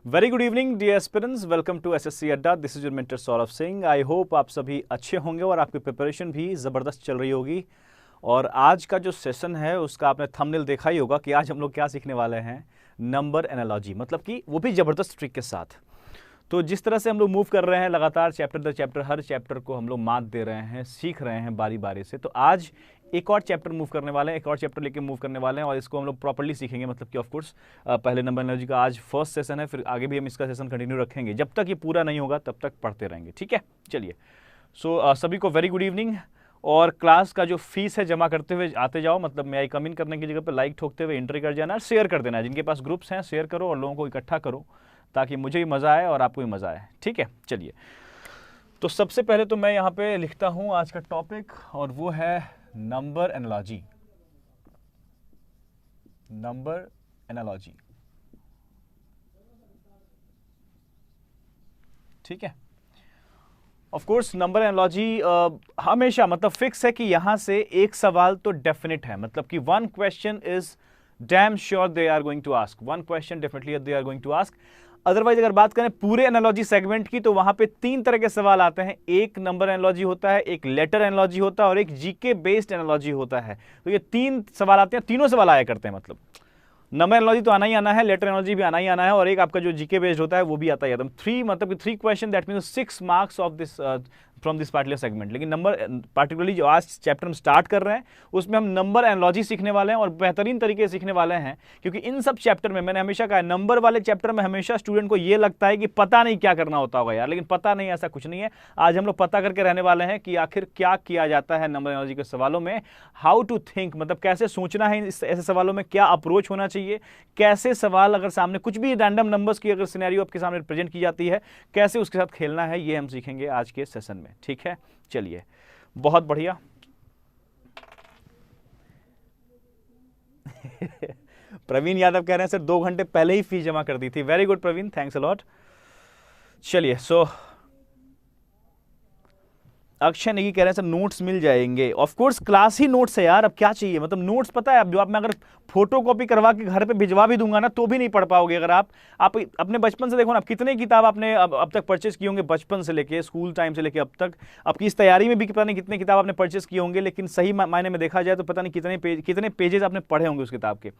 Very good evening dear aspirants, welcome to SSC Adda. This is your mentor Saurabh Singh. I hope आप सभी अच्छे होंगे और आपकी प्रिपरेशन भी ज़बरदस्त चल रही होगी। और आज का जो सेशन है उसका आपने थंबनेल देखा ही होगा कि आज हम लोग क्या सीखने वाले हैं, नंबर एनालॉजी, मतलब कि वो भी ज़बरदस्त ट्रिक के साथ। तो जिस तरह से हम लोग मूव कर रहे हैं लगातार चैप्टर दर चैप्टर, हर चैप्टर को हम लोग मात दे रहे हैं, सीख रहे हैं बारी बारी से। तो आज एक और चैप्टर मूव करने वाले हैं, एक और चैप्टर लेके मूव करने वाले हैं और इसको हम लोग प्रॉपर्ली सीखेंगे। मतलब कि ऑफ कोर्स पहले नंबर एनालॉजी का आज फर्स्ट सेशन है, फिर आगे भी हम इसका सेशन कंटिन्यू रखेंगे। जब तक ये पूरा नहीं होगा तब तक पढ़ते रहेंगे, ठीक है। चलिए, सो सभी को वेरी गुड इवनिंग। और क्लास का जो फीस है जमा करते हुए आते जाओ, मतलब मैं आई कम इन करने की जगह पे लाइक ठोकते हुए एंट्री कर जाना, शेयर कर देना। जिनके पास ग्रुप्स हैं शेयर करो और लोगों को इकट्ठा करो ताकि मुझे भी मज़ा आए और आपको भी मज़ा आए, ठीक है। चलिए, तो सबसे पहले तो मैं यहाँ पे लिखता हूँ आज का टॉपिक और वो है नंबर एनालॉजी। नंबर एनालॉजी, ठीक है। ऑफ कोर्स नंबर एनालॉजी हमेशा मतलब फिक्स है कि यहां से एक सवाल तो डेफिनेट है, मतलब कि one question is damn sure they are going to ask, one question definitely they are going to ask. Otherwise अगर बात करें पूरे एनालॉजी सेगमेंट की तो वहां पे तीन तरह के सवाल आते हैं। एक नंबर एनालॉजी होता है, एक लेटर एनालॉजी होता है और एक जीके बेस्ड एनालॉजी होता है। तो ये तीन सवाल आते हैं, तीनों सवाल आया करते हैं। मतलब नंबर एनालॉजी तो आना ही आना है, लेटर एनालॉजी भी आना ही आना है और एक आपका जो जीके बेस्ड होता है वो भी आता ही आता है। थ्री मतलब कि three question, that means 6 marks of this from this particular segment. लेकिन नंबर पार्टिकुलरली जो आज चैप्टर हम स्टार्ट कर रहे हैं उसमें हम नंबर एनालॉजी सीखने वाले हैं और बेहतरीन तरीके से सीखने वाले हैं। क्योंकि इन सब चैप्टर में मैंने हमेशा कहा है, नंबर वाले चैप्टर में हमेशा स्टूडेंट को ये लगता है कि पता नहीं क्या करना होता होगा यार, लेकिन पता नहीं, ऐसा कुछ नहीं है। आज हम लोग पता करके रहने वाले हैं कि आखिर क्या किया जाता है नंबर एनालॉजी के सवालों में, हाउ टू थिंक, मतलब कैसे सोचना है ऐसे सवालों में, क्या अप्रोच होना चाहिए, कैसे सवाल अगर सामने कुछ भी रैंडम नंबर्स की अगर सिनेरियो आपके सामने प्रेजेंट की जाती है कैसे उसके साथ खेलना है, ये हम सीखेंगे आज के सेशन में, ठीक है। चलिए, बहुत बढ़िया। प्रवीण यादव कह रहे हैं सर 2 घंटे पहले ही फीस जमा कर दी थी। Very good Praveen, thanks a lot. चलिए, सो अक्षय नेगी कह रहे हैं सर नोट्स मिल जाएंगे। Of course class he notes है यार, अब क्या चाहिए। मतलब नोट्स पता है, अब जो आप मैं अगर फोटो कॉपी करवा के घर पे भिजवा भी दूंगा ना तो भी नहीं पढ़ पाओगे। अगर आप अपने बचपन से देखो ना, कितने किताब आपने अब तक परचेस किए होंगे, बचपन से लेके स्कूल टाइम से लेके अब तक। आपकी इस तैयारी में भी पता नहीं कितने किताब आपने परचेस किए होंगे, लेकिन सही मायने में देखा जाए तो पता नहीं कितने पेजेस आपने पढ़े होंगे उस किताब के।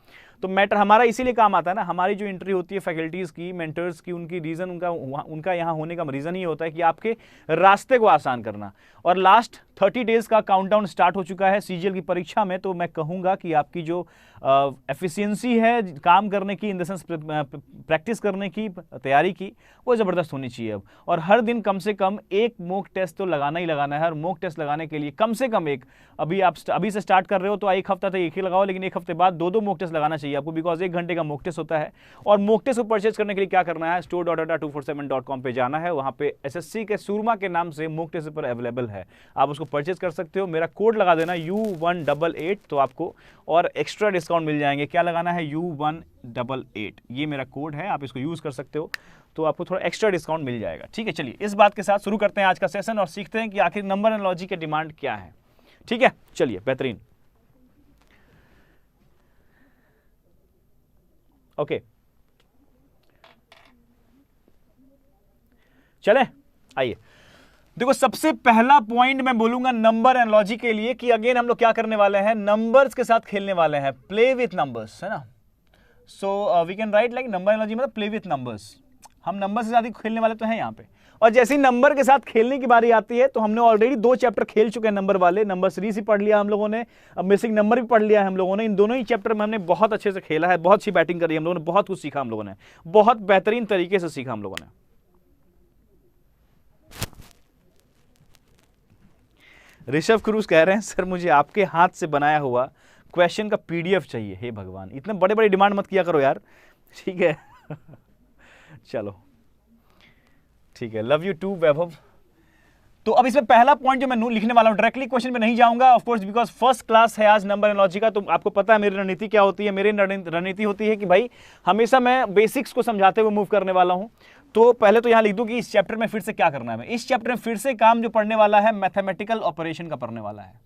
तो मैटर हमारा इसीलिए काम आता है ना, हमारी जो एंट्री होती है फैकल्टीज की, मेंटर्स की, उनकी रीजन उनका यहाँ होने का रीजन ही होता है कि आपके रास्ते को आसान करना। और लास्ट 30 डेज का काउंटडाउन स्टार्ट हो चुका है सीजीएल की परीक्षा में। तो मैं कहूंगा कि आपकी जो एफिशिएंसी है काम करने की, इन द सेंस प्रैक्टिस करने की, तैयारी की, वो ज़बरदस्त होनी चाहिए अब। और हर दिन कम से कम एक मॉक टेस्ट तो लगाना ही लगाना है। और मॉक टेस्ट लगाने के लिए कम से कम एक, अभी से स्टार्ट कर रहे हो तो एक हफ्ता तक एक ही लगाओ, लेकिन एक हफ्ते बाद 2 मॉक टेस्ट लगाना चाहिए आपको, बिकॉज 1 घंटे का मॉक टेस्ट होता है। और मॉक टेस्ट को परचेज करने के लिए क्या करना है, store.adda247.com पे जाना है। वहाँ पे एसएससी के सूरमा के नाम से मॉक टेस्ट पर अवेलेबल है, आप उसको परचेज कर सकते हो। मेरा कोड लगा देना U188 तो आपको और एक्स्ट्रा डिस्काउंट मिल जाएंगे। क्या लगाना है, U188, ये मेरा कोड है, आप इसको यूज कर सकते हो तो आपको थोड़ा एक्स्ट्रा डिस्काउंट मिल जाएगा, ठीक है। चलिए, इस बात के साथ शुरू करते हैं आज का सेशन और सीखते हैं कि आखिर नंबर एनालॉजी के डिमांड क्या है, ठीक है। चलिए, बेहतरीन, ओके, चले आइए। देखो, सबसे पहला पॉइंट मैं बोलूंगा नंबर एनालॉजी के लिए कि अगेन हम लोग क्या करने वाले हैं, नंबर्स के साथ खेलने वाले हैं, प्ले विथ नंबर्स, है ना। So we can write like number analogy मतलब प्ले विथ नंबर्स। हम नंबर से ज्यादा खेलने वाले तो हैं यहाँ पे। और जैसे ही नंबर के साथ खेलने की बारी आती है तो हमने ऑलरेडी 2 चैप्टर खेल चुके हैं नंबर वाले, नंबर सीरीज ही पढ़ लिया हम लोगों ने, अब मिसिंग नंबर भी पढ़ लिया है हम लोगों ने। इन दोनों ही चैप्टर में हमने बहुत अच्छे से खेला है, बहुत अच्छी बैटिंग करी हम लोगों ने, बहुत कुछ सीखा हम लोगों ने, बहुत बेहतरीन तरीके से सीखा हम लोगों ने। ऋषभ क्रूज कह रहे हैं सर मुझे आपके हाथ से बनाया हुआ क्वेश्चन का पीडीएफ चाहिए। हे भगवान, इतने बड़े बड़े डिमांड मत किया करो यार, ठीक है। चलो ठीक है, लव यू टू वैभव। तो अब इसमें पहला पॉइंट जो मैं लिखने वाला हूं, डायरेक्टली क्वेश्चन में नहीं जाऊंगा of course, because first class है आज नंबर एनालॉजी का। तो आपको पता है मेरी रणनीति क्या होती है। मेरी रणनीति होती है कि भाई हमेशा मैं बेसिक्स को समझाते हुए मूव करने वाला हूं। तो पहले तो यहां लिख दूं कि इस चैप्टर में फिर से क्या करना है। इस चैप्टर में फिर से काम जो पढ़ने वाला है मैथमेटिकल ऑपरेशन का पढ़ने वाला है।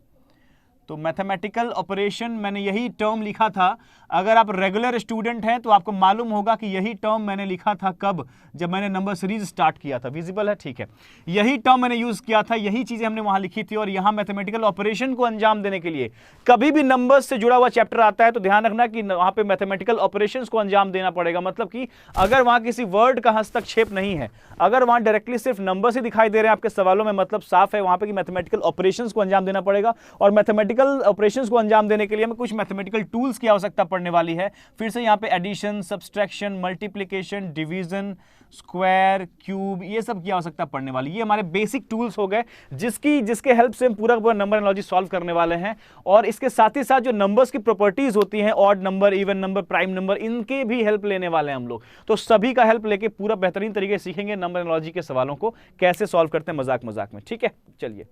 तो मैथमेटिकल ऑपरेशन मैंने यही टर्म लिखा था। अगर आप रेगुलर स्टूडेंट हैं तो आपको मालूम होगा कि यही टर्म मैंने लिखा था कब, जब मैंने नंबर सीरीज स्टार्ट किया था। विजिबल है, ठीक है। यही टर्म मैंने यूज किया था, यही चीजें हमने वहां लिखी थी। और यहां मैथमेटिकल ऑपरेशन को अंजाम देने के लिए कभी भी नंबर्स से जुड़ा हुआ चैप्टर आता है तो ध्यान रखना कि वहां पे मैथमेटिकल ऑपरेशंस को अंजाम देना पड़ेगा। मतलब कि अगर वहां किसी वर्ड का हस्तक्षेप नहीं है, अगर वहां डायरेक्टली सिर्फ नंबर से दिखाई दे रहे हैं आपके सवालों में, मतलब साफ है वहां पे कि मैथमेटिकल ऑपरेशंस को अंजाम देना पड़ेगा। और मैथमेटिकल ऑपरेशंस को अंजाम देने के लिए हमें कुछ मैथमेटिकल टूल्स की आवश्यकता पड़ने वाली है। फिर से यहाँ पे addition, subtraction, multiplication, division, square, cube, ये सब की आवश्यकता पड़ने वाली। ये हमारे बेसिक टूल्स हो गए जिसके हेल्प से हम पूरा पूरा नंबर एनालॉजी सॉल्व करने वाले हैं। और इसके साथ ही साथ जो नंबर्स की प्रॉपर्टीज होती हैं, odd number, even number, prime number, इनके भी हेल्प लेने वाले हैं हम लोग। तो सभी का हेल्प लेके पूरा बेहतरीन तरीके से सीखेंगे नंबर एनालॉजी के सवालों को कैसे सॉल्व करते हैं मजाक मजाक में। ठीक है, चलिए।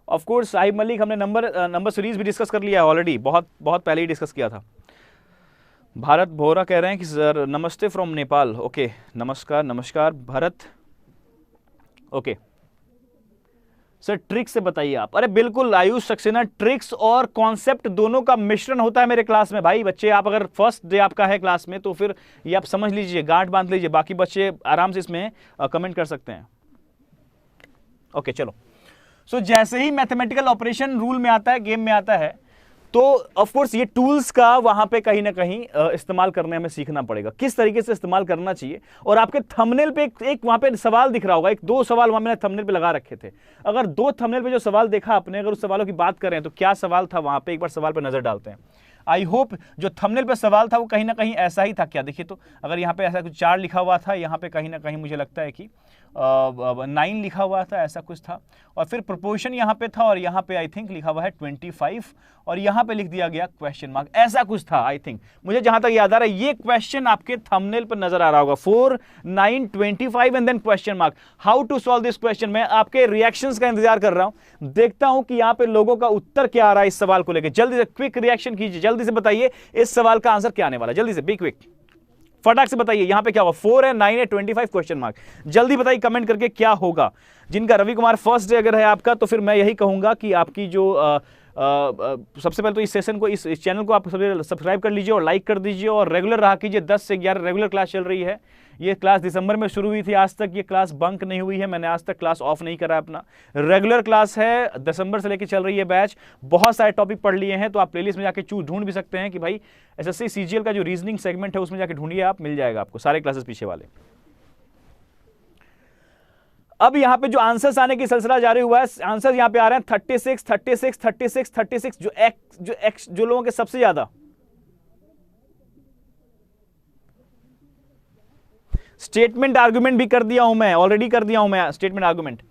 ऑफ कोर्स साहिब मलिक, हमने नंबर सीरीज भी डिस्कस कर लिया है ऑलरेडी, बहुत पहले ही डिस्कस किया था। भारत भोरा कह रहे हैं कि सर नमस्ते फ्रॉम नेपाल। ओके, नमस्कार भारत। ओके सर, ट्रिक्स से बताइए आप। अरे बिल्कुल आयुष सक्सेना, ट्रिक्स और कॉन्सेप्ट दोनों का मिश्रण होता है मेरे क्लास में भाई। बच्चे, आप अगर फर्स्ट डे आपका है क्लास में तो फिर ये आप समझ लीजिए, गांठ बांध लीजिए। बाकी बच्चे आराम से इसमें कमेंट कर सकते हैं। ओके चलो। सो जैसे ही मैथमेटिकल ऑपरेशन रूल में आता है, गेम में आता है, तो ऑफ कोर्स ये टूल्स का वहां पे कहीं ना कहीं इस्तेमाल करने हमें सीखना पड़ेगा, किस तरीके से इस्तेमाल करना चाहिए। और आपके थंबनेल पे एक वहां पे सवाल दिख रहा होगा, एक दो सवाल वहां मैंने थंबनेल पे लगा रखे थे। अगर दो थंबनेल पे जो सवाल देखा आपने, अगर उस सवालों की बात करें तो क्या सवाल था वहां पे, एक बार सवाल पे नजर डालते हैं। आई होप जो थंबनेल पे सवाल था वो कहीं ना कहीं ऐसा ही था क्या। देखिए तो अगर यहाँ पे ऐसा कुछ 4 लिखा हुआ था, यहाँ पे कहीं ना कहीं मुझे लगता है कि 9 लिखा हुआ था, ऐसा कुछ था। और फिर प्रोपोर्शन यहाँ पे था, और यहाँ पे आई थिंक लिखा हुआ है 25, और यहाँ पे लिख दिया गया क्वेश्चन मार्क, ऐसा कुछ था आई थिंक। मुझे जहां तक याद आ रहा है ये क्वेश्चन आपके थंबनेल पर नजर आ रहा होगा, 4, 9, 25 and then question mark. How to solve this question. मैं आपके रिएक्शंस का इंतजार कर रहा हूं, देखता हूं कि यहाँ पे लोगों का उत्तर क्या आ रहा है इस सवाल को लेकर। जल्दी से क्विक रिएक्शन कीजिए, जल्दी से बताइए इस सवाल का आंसर क्या आने वाला है। जल्दी से बी क्विक, फटाक से बताइए यहाँ पे क्या होगा। 4 है, 9 है, 25 क्वेश्चन मार्क। जल्दी बताइए कमेंट करके क्या होगा। जिनका रवि कुमार फर्स्ट डे अगर है आपका, तो फिर मैं यही कहूंगा कि आपकी जो सबसे पहले तो इस सेशन को, इस चैनल को आप सब्सक्राइब कर लीजिए और लाइक कर दीजिए और रेगुलर रहा कीजिए। 10 से 11 रेगुलर क्लास चल रही है। ये क्लास दिसंबर में शुरू हुई थी, आज तक ये क्लास बंक नहीं हुई है, मैंने आज तक क्लास ऑफ नहीं करा अपना। रेगुलर क्लास है, दिसंबर से लेकर चल रही है बैच। बहुत सारे टॉपिक पढ़ लिए हैं, तो आप प्लेलिस्ट में जाके ढूंढ भी सकते हैं कि भाई एसएससी सीजीएल का जो रीजनिंग सेगमेंट है उसमें जाके ढूंढिए, आप मिल जाएगा आपको सारे क्लासेस पीछे वाले। अब यहां पे जो आंसर्स आने की सिलसिला जारी हुआ है, आंसर यहां पे आ रहे हैं 36, 36, 36, 36। जो लोगों के सबसे ज्यादा स्टेटमेंट आर्गुमेंट भी कर दिया हूं मैं, ऑलरेडी कर दिया हूं मैं स्टेटमेंट आर्गुमेंट।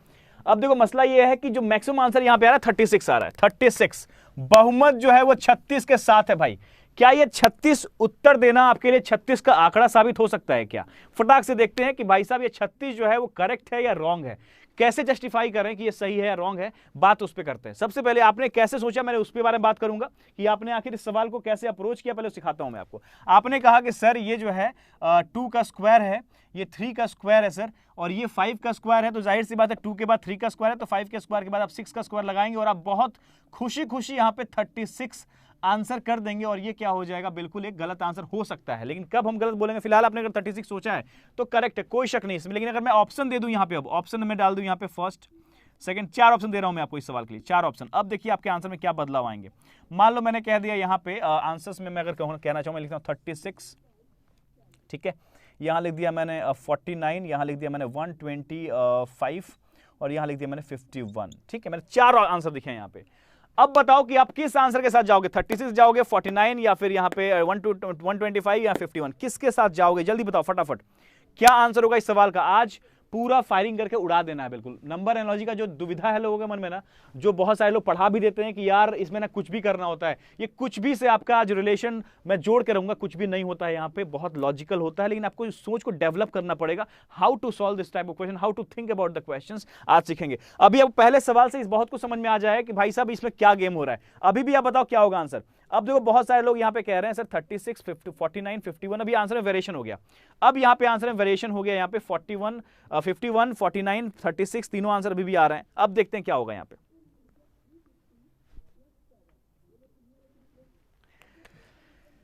अब देखो मसला यह है कि जो मैक्सिमम आंसर यहां पे आ रहा है 36 आ रहा है। 36 बहुमत जो है वो 36 के साथ है भाई। क्या ये 36 उत्तर देना आपके लिए 36 का आंकड़ा साबित हो सकता है क्या? फटाक से देखते हैं कि भाई साहब ये 36 जो है वो करेक्ट है या रॉन्ग है। कैसे जस्टिफाई करें कि ये सही है या रॉन्ग है, बात उस पर करते हैं। सबसे पहले आपने कैसे सोचा, मैंने उस पे बारे में बात करूंगा कि आपने आखिर इस सवाल को कैसे अप्रोच किया, पहले सिखाता हूं मैं आपको। आपने कहा कि सर ये जो है 2 का स्क्वायर है, ये 3 का स्क्वायर है सर, और ये 5 का स्क्वायर है। तो जाहिर सी बात है 2 के बाद 3 का स्क्वायर है, तो 5 के स्क्वायर के बाद आप 6 का स्क्वायर लगाएंगे और आप बहुत खुशी खुशी यहाँ पे 36 आंसर कर देंगे। और ये क्या हो जाएगा, बिल्कुल एक गलत आंसर हो सकता है, लेकिन कब हम गलत बोलेंगे। फिलहाल आपने अगर 36 सोचा है तो करेक्ट है, कोई शक नहीं इसमें। लेकिन अगर मैं ऑप्शन दे दूं यहाँ पे, अब ऑप्शन में डाल दूं यहाँ पे फर्स्ट, सेकंड, 4 ऑप्शन दे रहा हूं मैं आपको इस सवाल के लिए, 4 ऑप्शन। अब देखिए आपके आंसर में क्या बदलाव आएंगे। मान लो मैंने कह दिया यहाँ पे आंसर्स में मैं अगर कहना चाहूँ, मैं लिखता हूँ 36, ठीक है। यहाँ लिख दिया मैंने 49, यहाँ लिख दिया मैंने 125 और यहाँ लिख दिया मैंने 51, ठीक है। मैंने 4 आंसर दिखे यहाँ पे। अब बताओ कि आप किस आंसर के साथ जाओगे, 36 जाओगे, 49 या फिर यहाँ पे 125 या 51, किसके साथ जाओगे? जल्दी बताओ फटाफट, क्या आंसर होगा इस सवाल का। आज पूरा फायरिंग करके उड़ा देना है बिल्कुल। नंबर एनालॉजी का जो दुविधा है लोगों के मन में ना, जो बहुत सारे लोग पढ़ा भी देते हैं कि यार इसमें ना कुछ भी करना होता है, ये कुछ भी से आपका आज रिलेशन मैं जोड़ के रहूंगा, कुछ भी नहीं होता है यहाँ पे, बहुत लॉजिकल होता है। लेकिन आपको इस सोच को डेवलप करना पड़ेगा, how to solve this type of question, how to think about the questions, आज सीखेंगे। अभी अब पहले सवाल से इस बहुत कुछ समझ में आ जाए कि भाई साहब इसमें क्या गेम हो रहा है। अभी भी आप बताओ क्या होगा आंसर। अब देखो बहुत सारे लोग यहां पे कह रहे हैं सर 36, 50, 49, 51, अभी आंसर में वेरिएशन हो गया। अब यहां पे आंसर में वेरिएशन हो गया, यहां पे 41, 51, 49, 36 तीनों आंसर अभी भी आ रहे हैं। अब देखते हैं क्या होगा यहां पे।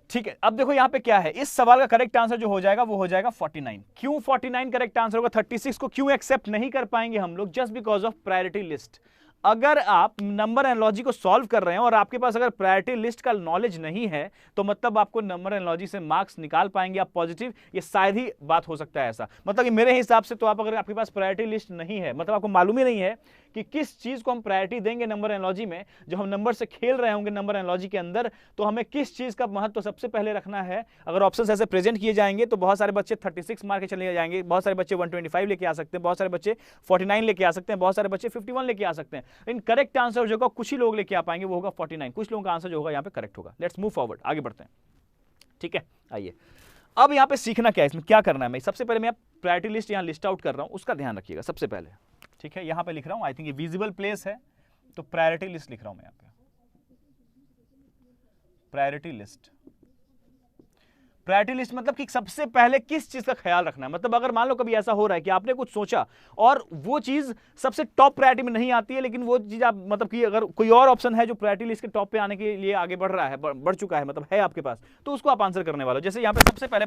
ठीक है, अब देखो यहां पे क्या है, इस सवाल का करेक्ट आंसर जो हो जाएगा वो हो जाएगा 49। क्यों 49 करेक्ट आंसर होगा? 36 को क्यों एक्सेप्ट नहीं कर पाएंगे हम लोग? Just because of priority list. अगर आप नंबर एनालॉजी को सॉल्व कर रहे हैं और आपके पास अगर प्रायोरिटी लिस्ट का नॉलेज नहीं है तो मतलब आपको नंबर एनालॉजी से मार्क्स निकाल पाएंगे आप पॉजिटिव, ये शायद ही बात हो सकता है ऐसा। मतलब कि मेरे हिसाब से तो आप अगर आपके पास प्रायोरिटी लिस्ट नहीं है, मतलब आपको मालूम ही नहीं है कि किस चीज को हम प्रायोरिटी देंगे नंबर एनालॉजी में, जो हम नंबर से खेल रहे होंगे नंबर एनालॉजी के अंदर, तो हमें किस चीज का महत्व सबसे पहले रखना है। अगर ऑप्शंस ऐसे प्रेजेंट किए जाएंगे तो बहुत सारे बच्चे 36 मार्क के चले जाएंगे, बहुत सारे बच्चे 125 लेके आ सकते हैं, बहुत सारे बच्चे 49 लेके आ सकते हैं, बहुत सारे बच्चे 51 लेके आ सकते हैं। इन करेक्ट आंसर जो होगा कुछ ही लोग लेके आ पाएंगे, वो होगा 49। कुछ लोगों का आंसर जो होगा यहाँ पे करेक्ट होगा। लेट्स मूव फॉरवर्ड, आगे बढ़ते हैं। ठीक है, आइए अब यहाँ पे सीखना क्या है, इसमें क्या करना है। मैं सबसे पहले मैं प्रायोरिटी लिस्ट यहाँ लिस्ट आउट कर रहा हूँ, उसका ध्यान रखिएगा सबसे पहले। ठीक है, यहाँ पे लिख रहा हूँ, आई थिंक ये विजिबल प्लेस है, तो प्रायोरिटी लिस्ट लिख रहा हूँ मैं यहाँ पे। प्रायोरिटी लिस्ट, प्रायोरिटी लिस्ट मतलब कि सबसे पहले किस चीज का ख्याल रखना है। मतलब अगर मान लो कभी ऐसा हो रहा है कि आपने कुछ सोचा और वो चीज सबसे टॉप प्रायोरिटी में नहीं आती है, लेकिन वो चीज आप मतलब कि अगर कोई और ऑप्शन है जो प्रायोरिटी लिस्ट के टॉप पे आने के लिए आगे बढ़ रहा है, बढ़ चुका है, मतलब है आपके पास, तो उसको आप आंसर करने वाले हो। जैसे यहाँ पे सबसे पहले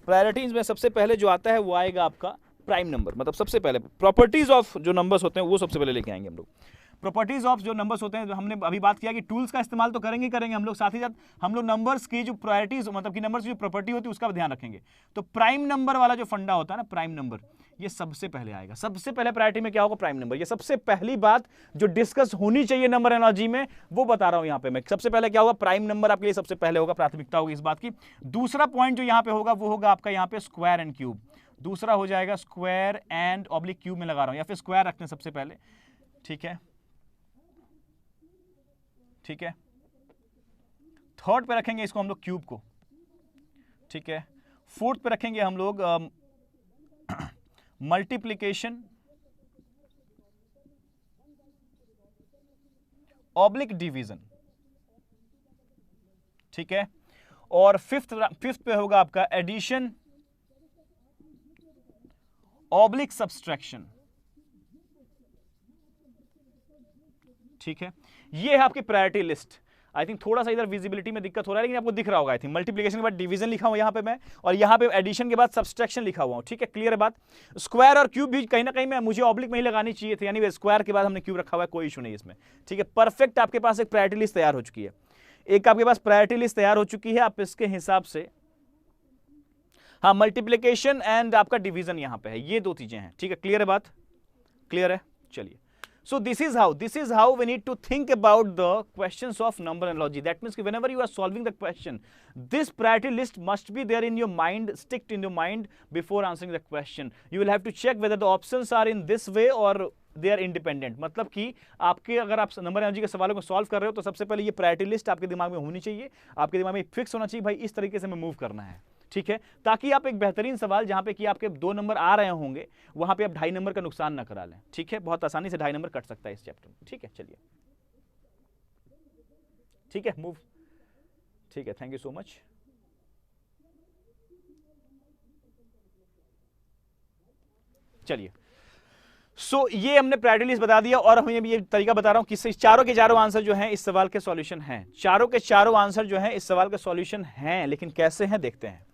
प्रायोरिटीज में सबसे पहले जो आता है वो आएगा आपका प्राइम नंबर। मतलब सबसे पहले प्रॉपर्टीज ऑफ जो नंबर्स होते हैं वो सबसे पहले लेके आएंगे हम लोग। प्रॉपर्टीज ऑफ जो नंबर्स होते हैं, जो हमने अभी बात किया कि टूल्स का इस्तेमाल तो करेंगे हम लोग, साथ ही साथ हम लोग नंबर्स की जो प्रायोरिटीज मतलब कि नंबर्स की जो प्रॉपर्टी होती है उसका भी ध्यान रखेंगे। तो प्राइम नंबर वाला जो फंडा होता है ना, प्राइम नंबर, ये सबसे पहले आएगा। सबसे पहले प्रायोरिटी में क्या होगा? Prime number. ये सबसे पहली बात जो डिस्कस होनी चाहिए नंबर एनालॉजी में वो बता रहा हूं यहां पे मैं। सबसे पहले क्या होगा? प्राइम नंबर आपके लिए सबसे पहले होगा, प्राथमिकता होगी इस बात की। दूसरा पॉइंट जो यहां पे होगा वो होगा आपका यहां पे स्क्वायर एंड क्यूब। दूसरा हो जाएगा स्क्वायर एंड ऑब्लिक क्यूब में लगा रहा हूं, या फिर स्क्वायर रखते हैं सबसे पहले। ठीक है, ठीक है। थर्ड पे रखेंगे इसको हम लोग क्यूब को। ठीक है, फोर्थ पे रखेंगे हम लोग मल्टीप्लिकेशन ऑब्लिक डिवीजन। ठीक है, और फिफ्थ पे होगा आपका एडिशन ऑब्लिक सब्सट्रैक्शन। ठीक है, ये है आपकी प्रायोरिटी लिस्ट। आई थिंक थोड़ा सा इधर विजिबिलिटी में दिक्कत हो रहा है, लेकिन आपको दिख रहा होगा। आई थिंक मल्टीप्लिकेशन के बाद डिवीजन लिखा हुआ यहां पे मैं, और यहां पे एडिशन के बाद सब्सट्रैक्शन लिखा हुआ हूं। ठीक है, क्लियर है बात? स्क्वायर और क्यूब भी कहीं ना कहीं में मुझे ऑब्लिक में ही लगानी चाहिए थी, यानी स्क्वायर के बाद हमने क्यूब रखा हुआ है, कोई इशू नहीं इसमें। ठीक है, परफेक्ट आपके पास एक प्रायोरिटी लिस्ट तैयार हो चुकी है। एक आपके पास प्रायोरिटी लिस्ट तैयार हो चुकी है, आप इसके हिसाब से, हाँ, मल्टीप्लिकेशन एंड आपका डिवीजन यहां पे है, ये दो चीजें हैं। ठीक है, क्लियर है बात? क्लियर है, चलिए। So this is how we need to think about the questions of number analogy. That means whenever you are solving the question, this priority list must be there in your mind, sticked in your mind before answering the question. You will have to check whether the options are in this way or they are independent. मतलब कि आपके अगर आप number analogy के सवालों को solve कर रहे हो तो सबसे पहले ये प्रायोरिटी लिस्ट आपके दिमाग में होनी चाहिए, आपके दिमाग में फिक्स होना चाहिए, भाई इस तरीके से हमें मूव करना है। ठीक है, ताकि आप एक बेहतरीन सवाल जहां पे कि आपके 2 नंबर आ रहे होंगे वहां पे आप 2.5 नंबर का नुकसान ना करा लें। ठीक है, बहुत आसानी से 2.5 नंबर कट सकता है इस चैप्टर में। ठीक है, चलिए, ठीक है, मूव। ठीक है, थैंक यू सो मच। चलिए, सो ये हमने प्रायोरिटी लिस्ट बता दिया, और हम ये तरीका बता रहा हूं कि चारों के चारों आंसर जो हैं इस सवाल के सॉल्यूशन हैं। चारों के चारों आंसर जो हैं इस सवाल के सॉल्यूशन हैं, लेकिन कैसे हैं देखते हैं।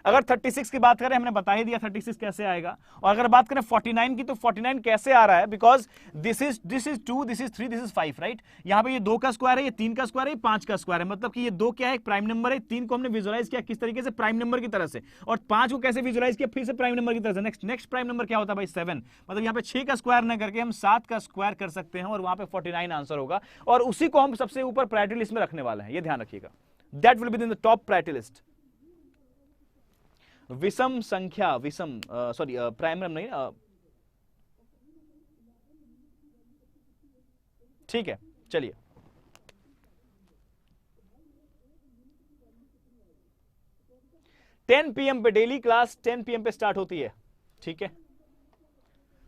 अगर 36 की बात करें, हमने बता ही दिया 36 कैसे आएगा। और अगर बात करें 49 की, तो 49 कैसे आ रहा है? Because this is 2, this is 3, this is 5, right? यहां पे ये 2 का स्क्वायर है, ये 3 का स्क्वायर है, ये 5 का स्क्वायर है। मतलब कि ये 2 क्या है? प्राइम नंबर है। 3 को हमने विजुअलाइज किया किस तरीके से? प्राइम नंबर की तरह से। और 5 को कैसे विजुअलाइज किया? फिर से प्राइम नंबर की तरह से। नेक्स्ट प्राइम नंबर क्या होता है भाई? 7। मतलब यहाँ पे 6 का स्क्वायर न करके हम 7 का स्क्वायर कर सकते हैं, और वहां पे 49 आंसर होगा, और उसी को हम सबसे ऊपर प्रायोरिटी लिस्ट में रखने वाले हैं। ये ध्यान रखिएगा, that will be in the top priority list. विषम संख्या, विषम सॉरी प्राइम नंबर नहीं, ठीक है, चलिए। PM पे डेली क्लास 10 PM पे स्टार्ट होती है। ठीक है,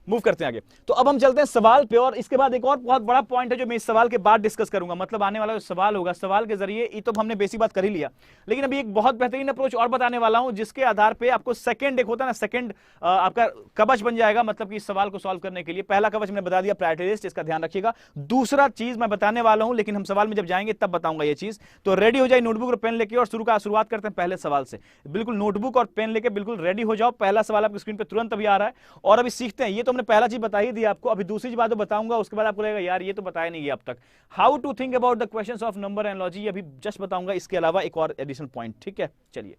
मूव करते हैं आगे। तो अब हम चलते हैं सवाल पे, और इसके बाद एक और बहुत बड़ा पॉइंट है जो मैं इस सवाल के बाद डिस्कस करूंगा, मतलब आने वाला जो सवाल होगा, सवाल के जरिए ये तो हमने बेसिक बात कर ही लिया, लेकिन अभी एक बहुत बेहतरीन अप्रोच और बताने वाला हूं जिसके आधार पे आपको सेकंड, एक होता है ना सेकंड, आपका कवच बन जाएगा, मतलब कि इस सवाल को सॉल्व करने के लिए। पहला कवच मैंने बता दिया प्रायोरिटी लिस्ट, इसका ध्यान रखिएगा। दूसरा चीज मैं बताने वाला हूं, लेकिन हम सवाल में जब जाएंगे तब बताऊंगा ये चीज। तो रेडी हो जाए नोटबुक और पेन लेके, और शुरुआत करते हैं पहले सवाल से। बिल्कुल नोटबुक और पेन लेके बिल्कुल रेडी हो जाओ। पहला सवाल आपकी स्क्रीन पे तुरंत अभी आ रहा है, और अभी सीखते हैं। ये तो हमने पहला चीज बता ही दिया आपको, अभी दूसरी बात तो बताऊंगा, उसके बाद आपको लगेगा यार ये तो बताया नहीं गया अब तक। How to think about the questions of number analogy, अभी जस्ट बताऊंगा, इसके अलावा एक और एडिशनल पॉइंट। ठीक है, चलिए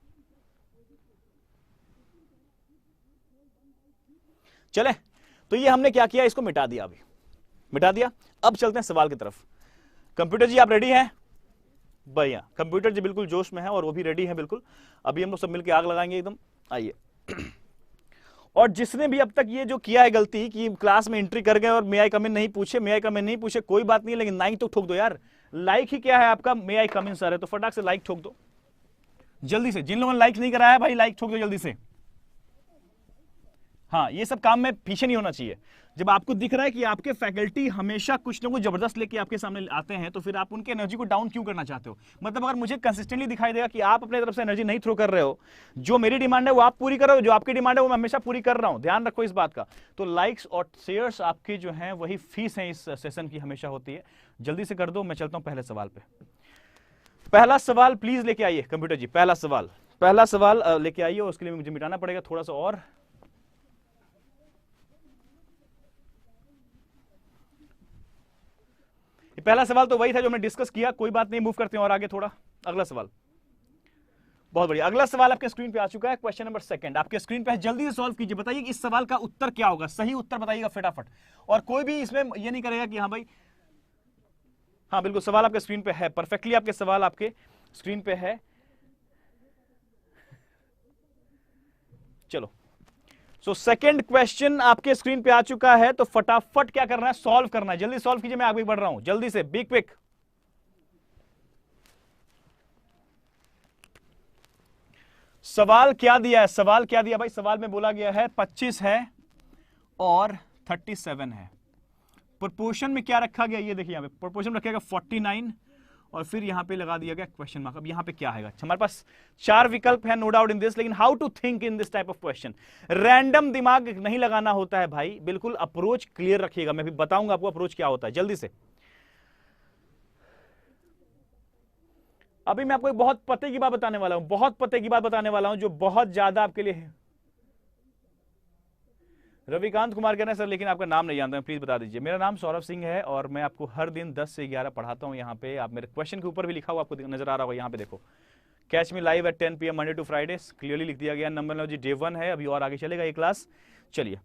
चले। तो ये हमने क्या किया, इसको मिटा दिया, अभी मिटा दिया। अब चलते हैं सवाल की तरफ। कंप्यूटर जी आप रेडी हैं? भैया कंप्यूटर जी बिल्कुल जोश में है, और वो भी रेडी है बिल्कुल। अभी हम लोग सब मिलकर आग लगाएंगे एकदम। आइए। और जिसने भी अब तक ये जो किया है गलती कि क्लास में एंट्री कर गए और मे आई कम इन नहीं पूछे, मे आई कम इन नहीं पूछे, कोई बात नहीं, लेकिन लाइक तो ठोक दो यार। लाइक ही क्या है आपका, मे आई कम इन सर है, तो फटाक से लाइक ठोक दो जल्दी से। जिन लोगों ने लाइक नहीं कराया भाई, लाइक ठोक दो जल्दी से। हाँ, ये सब काम में पीछे नहीं होना चाहिए। जब आपको दिख रहा है कि आपके फैकल्टी हमेशा कुछ ना कुछ जबरदस्त लेके आपके सामने आते हैं, तो फिर आप उनके एनर्जी को डाउन क्यों करना चाहते हो? मतलब अगर मुझे कंसिस्टेंटली दिखाई देगा कि आप अपने तरफ से एनर्जी नहीं थ्रो कर रहे हो, जो मेरी डिमांड है वो आप पूरी कर रहे हो, जो आपकी डिमांड है वो मैं हमेशा पूरी कर रहा हूं, ध्यान रखो इस बात का। तो लाइक्स और शेयर्स आपकी जो है वही फीस है इस सेशन की, हमेशा होती है। जल्दी से कर दो, मैं चलता हूं पहले सवाल पे। पहला सवाल प्लीज लेके आइए कंप्यूटर जी, पहला सवाल लेके आइए। उसके लिए मुझे मिटाना पड़ेगा थोड़ा सा, और पहला सवाल तो वही था जो हमने डिस्कस किया, कोई बात नहीं, मूव करते हैं और आगे थोड़ा। अगला सवाल, बहुत बढ़िया। अगला सवाल आपके स्क्रीन पे आ चुका है, क्वेश्चन नंबर सेकंड आपके स्क्रीन पे है। जल्दी से सॉल्व कीजिए, बताइए कि इस सवाल का उत्तर क्या होगा, सही उत्तर बताइएगा फटाफट। और कोई भी इसमें ये नहीं करेगा कि हाँ भाई, हाँ बिल्कुल सवाल आपके स्क्रीन पे है, परफेक्टली आपके सवाल आपके स्क्रीन पे है। चलो, सो सेकंड क्वेश्चन आपके स्क्रीन पे आ चुका है, तो फटाफट क्या करना है, सॉल्व करना है। जल्दी सॉल्व कीजिए, मैं आगे बढ़ रहा हूं, जल्दी से, बी क्विक। सवाल क्या दिया है, सवाल क्या दिया भाई? सवाल में बोला गया है 25 है और 37 है। प्रोपोर्शन में क्या रखा गया, ये देखिए यहां पे प्रोपोर्शन रखा गया 49, और फिर यहां पे लगा दिया गया क्वेश्चन मार्क। अब यहां पे क्या है, हमारे पास 4 विकल्प है, नो डाउट इन दिस, लेकिन how to think in this type of question. Random दिमाग नहीं लगाना होता है भाई, बिल्कुल अप्रोच क्लियर रखिएगा। मैं भी बताऊंगा आपको अप्रोच क्या होता है, जल्दी से। अभी मैं आपको एक बहुत पते की बात बताने वाला हूं, बहुत पते की बात बताने वाला हूं, जो बहुत ज्यादा आपके लिए है। रविकांत कुमार कह रहे हैं सर लेकिन आपका नाम नहीं जानता हूं, प्लीज बता दीजिए। मेरा नाम सौरभ सिंह है, और मैं आपको हर दिन 10 से 11 पढ़ाता हूं यहाँ पे। आप मेरे क्वेश्चन के ऊपर भी लिखा हुआ आपको नजर आ रहा होगा, यहाँ पे देखो, catch me live at 10 PM Monday to Friday, clearly लिख दिया गया। नंबर एनालॉजी डे 1 है, अभी और आगे चलेगा ये क्लास। चलिए,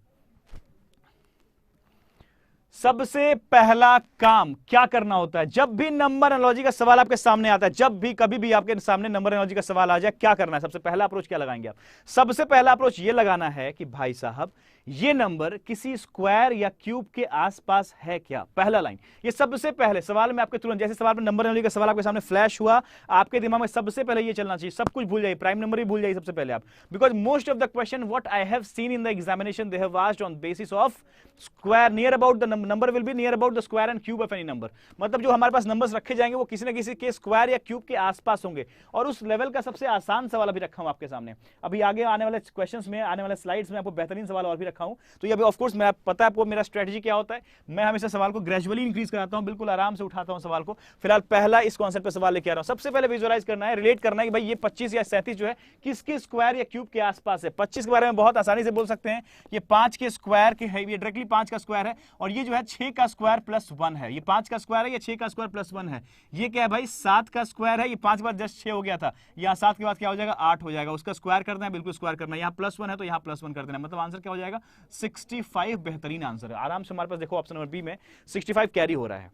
सबसे पहला काम क्या करना होता है जब भी नंबर एनालॉजी का सवाल आपके सामने आता है, जब भी कभी भी आपके सामने नंबर एनालॉजी का सवाल आ जाए, क्या करना है? सबसे पहला अप्रोच क्या लगाएंगे आप? सबसे पहला अप्रोच ये लगाना है कि भाई साहब ये नंबर किसी स्क्वायर या क्यूब के आसपास है क्या? पहला लाइन, ये सबसे पहले सवाल में आपके तुरंत, जैसे सवाल में नंबर एनालॉजी का सवाल आपके सामने फ्लैश हुआ, आपके दिमाग में सबसे पहले ये चलना चाहिए, सब कुछ भूल जाइए, प्राइम नंबर ही भूल जाइए सबसे पहले आप। Because most of the question what I have seen in the examination, they have asked on basis of square, near about the number will be near about the square and cube of any number. मतलब जो हमारे पास numbers रखे जाएंगे वो किसी न किसी के स्क्वायर या क्यूब के आसपास होंगे, और उस लेवल का सबसे आसान सवाल अभी रखा हूं आपके सामने। अभी आगे आने वाले क्वेश्चंस में, आने वाले स्लाइड्स में आपको बेहतरीन सवाल और भी रखा हूं। तो ये अभी ऑफ कोर्स मैं पता है आपको मेरा स्ट्रेटजी क्या होता है, मैं हमेशा सवाल को ग्रेजुअली इंक्रीज कराता हूं, बिल्कुल आराम से उठाता हूं सवाल को। फिलहाल पहला इस कॉन्सेप्ट पे सवाल लेके आ रहा हूं। सबसे पहले विजुअलाइज करना है, रिलेट करना है कि भाई ये 25 या 37 जो है किसके स्क्वायर या क्यूब के आसपास है। 25 के बारे में बहुत आसानी से बोल सकते हैं, ये 5 के स्क्वायर के है, ये डायरेक्टली 5 का स्क्वायर है, और ये जो है 6 का स्क्वायर प्लस 1 है। ये 5 का स्क्वायर है, ये 6 का स्क्वायर प्लस 1 है। ये क्या है भाई, 7 का स्क्वायर है, ये 5 के बाद जस्ट 6 हो गया था, यहाँ 7 के बाद क्या हो जाएगा, 8 हो जाएगा। उसका स्क्वायर करना है, बिल्कुल स्क्वायर करना है, यहाँ प्लस 1 है तो यहाँ प्लस 1 कर देना है। मतलब आंसर क्या हो जाएगा, 65। बेहतरीन आंसर है। आराम से हमारे पास देखो ऑप्शन नंबर बी में 65 कैरी हो रहा है।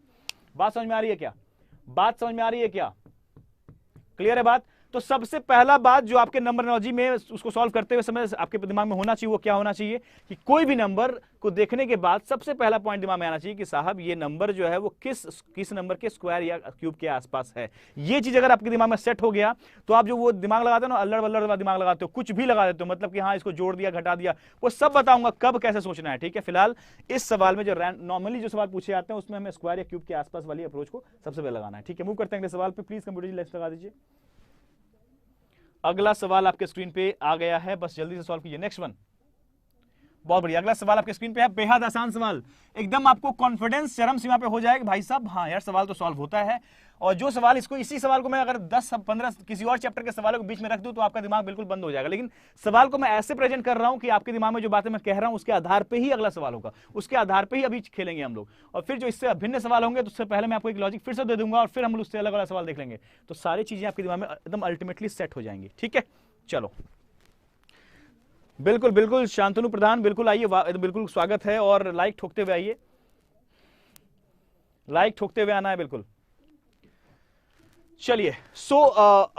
बात समझ में आ रही है क्या? बात समझ में आ रही है क्या? क्लियर है बात? तो सबसे पहला बात जो आपके नंबरोलॉजी में उसको सॉल्व करते हुए समय आपके दिमाग में होना चाहिए वो क्या होना चाहिए कि कोई भी नंबर को देखने के बाद सबसे पहला पॉइंट दिमाग में आना चाहिए कि साहब ये नंबर जो है वो किस नंबर के स्क्वायर या क्यूब के आसपास है। ये चीज अगर आपके दिमाग में सेट हो गया तो आप जो वो दिमाग लगाते हो ना, अल्लड़ बल्लड़ वाला दिमाग लगाते हो, कुछ भी लगा देते हो, मतलब कि हाँ इसको जोड़ दिया घटा दिया, वो सब बताऊंगा कब कैसे सोचना है। ठीक है, फिलहाल इस सवाल में जो नॉर्मली जो सवाल पूछे जाते हैं उसमें हमें स्क्वायर या क्यूब के आसपास वाली अप्रोच को सबसे पहले लगाना है। ठीक है, मूव करते हैं अगले सवाल पे। प्लीज कंप्यूटर जी लेफ्ट लगा दीजिए। अगला सवाल आपके स्क्रीन पे आ गया है, बस जल्दी से सॉल्व कीजिए। नेक्स्ट वन, बहुत बढ़िया। अगला सवाल आपके स्क्रीन पे है, बेहद आसान सवाल, एकदम आपको कॉन्फिडेंस चरम सीमा पे हो जाएगा भाई साहब, हाँ यार सवाल तो सॉल्व होता है। और जो सवाल इसी सवाल को मैं अगर 10-15 किसी और चैप्टर के सवालों के बीच में रख दूं तो आपका दिमाग बिल्कुल बंद हो जाएगा, लेकिन सवाल को मैं ऐसे प्रेजेंट कर रहा हूं कि आपके दिमाग में जो बातें मैं कह रहा हूं उसके आधार पे ही अगला सवाल होगा, उसके आधार पे ही अभी खेलेंगे हम लोग। और फिर जो इससे अभिन्न सवाल होंगे तो उससे पहले मैं आपको एक लॉजिक फिर से दे दूंगा और फिर हम उससे अलग वाला सवाल देख लेंगे, तो सारी चीजें आपके दिमाग में एकदम अल्टीमेटली सेट हो जाएंगी। ठीक है, चलो बिल्कुल बिल्कुल शांतनु प्रधान, बिल्कुल आइए, बिल्कुल स्वागत है, और लाइक ठोकते हुए आइए, लाइक ठोकते हुए आना है बिल्कुल। चलिए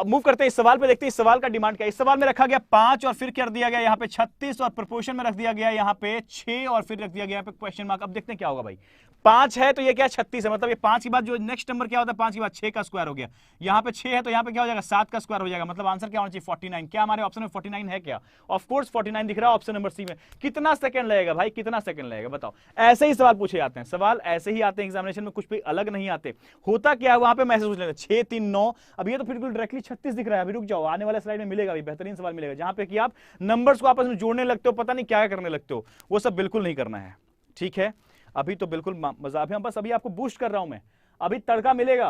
मूव करते हैं इस सवाल पे, देखते हैं इस सवाल का डिमांड क्या है। इस सवाल में रखा गया 5 और फिर कर दिया गया यहाँ पे 36 और प्रोपोर्शन में रख दिया गया यहाँ पे 6 और फिर रख दिया गया यहाँ पे क्वेश्चन मार्क। अब देखते हैं क्या होगा भाई। 5 है तो ये क्या 36 है, मतलब ये 5 की बाद जो नेक्स्ट नंबर क्या होता है 5 की बाद 6 का स्क्वायर हो गया, यहाँ पे 6 है तो यहाँ पे क्या हो जाएगा 7 का स्क्वायर हो जाएगा, मतलब आंसर क्या होना चाहिए 49। क्या हमारे ऑप्शन में 49 है क्या? ऑफ कोर्स 49 दिख रहा है ऑप्शन नंबर सी में। कितना सेकंड लगेगा भाई, कितना सेकंड लगेगा बताओ? ऐसे ही सवाल पूछे जाते हैं, सवाल ऐसे ही आते हैं एग्जामिनेशन में, कुछ भी अलग नहीं आते। होता क्या है वहां पे मैसेज पूछ लेते 6 3 9, अब ये तो बिल्कुल डायरेक्टली 36 दिख रहा है। अभी रुक जाओ, आने वाले स्लाइड में मिलेगा, अभी बेहतरीन सवाल मिलेगा जहां पे कि आप नंबर्स को आपस में जोड़ने लगते हो, पता नहीं क्या करने लगते हो, वो सब बिल्कुल नहीं करना है। ठीक है, अभी तो बिल्कुल मजाक है, बस अभी आपको बूस्ट कर रहा हूं मैं, अभी तड़का मिलेगा,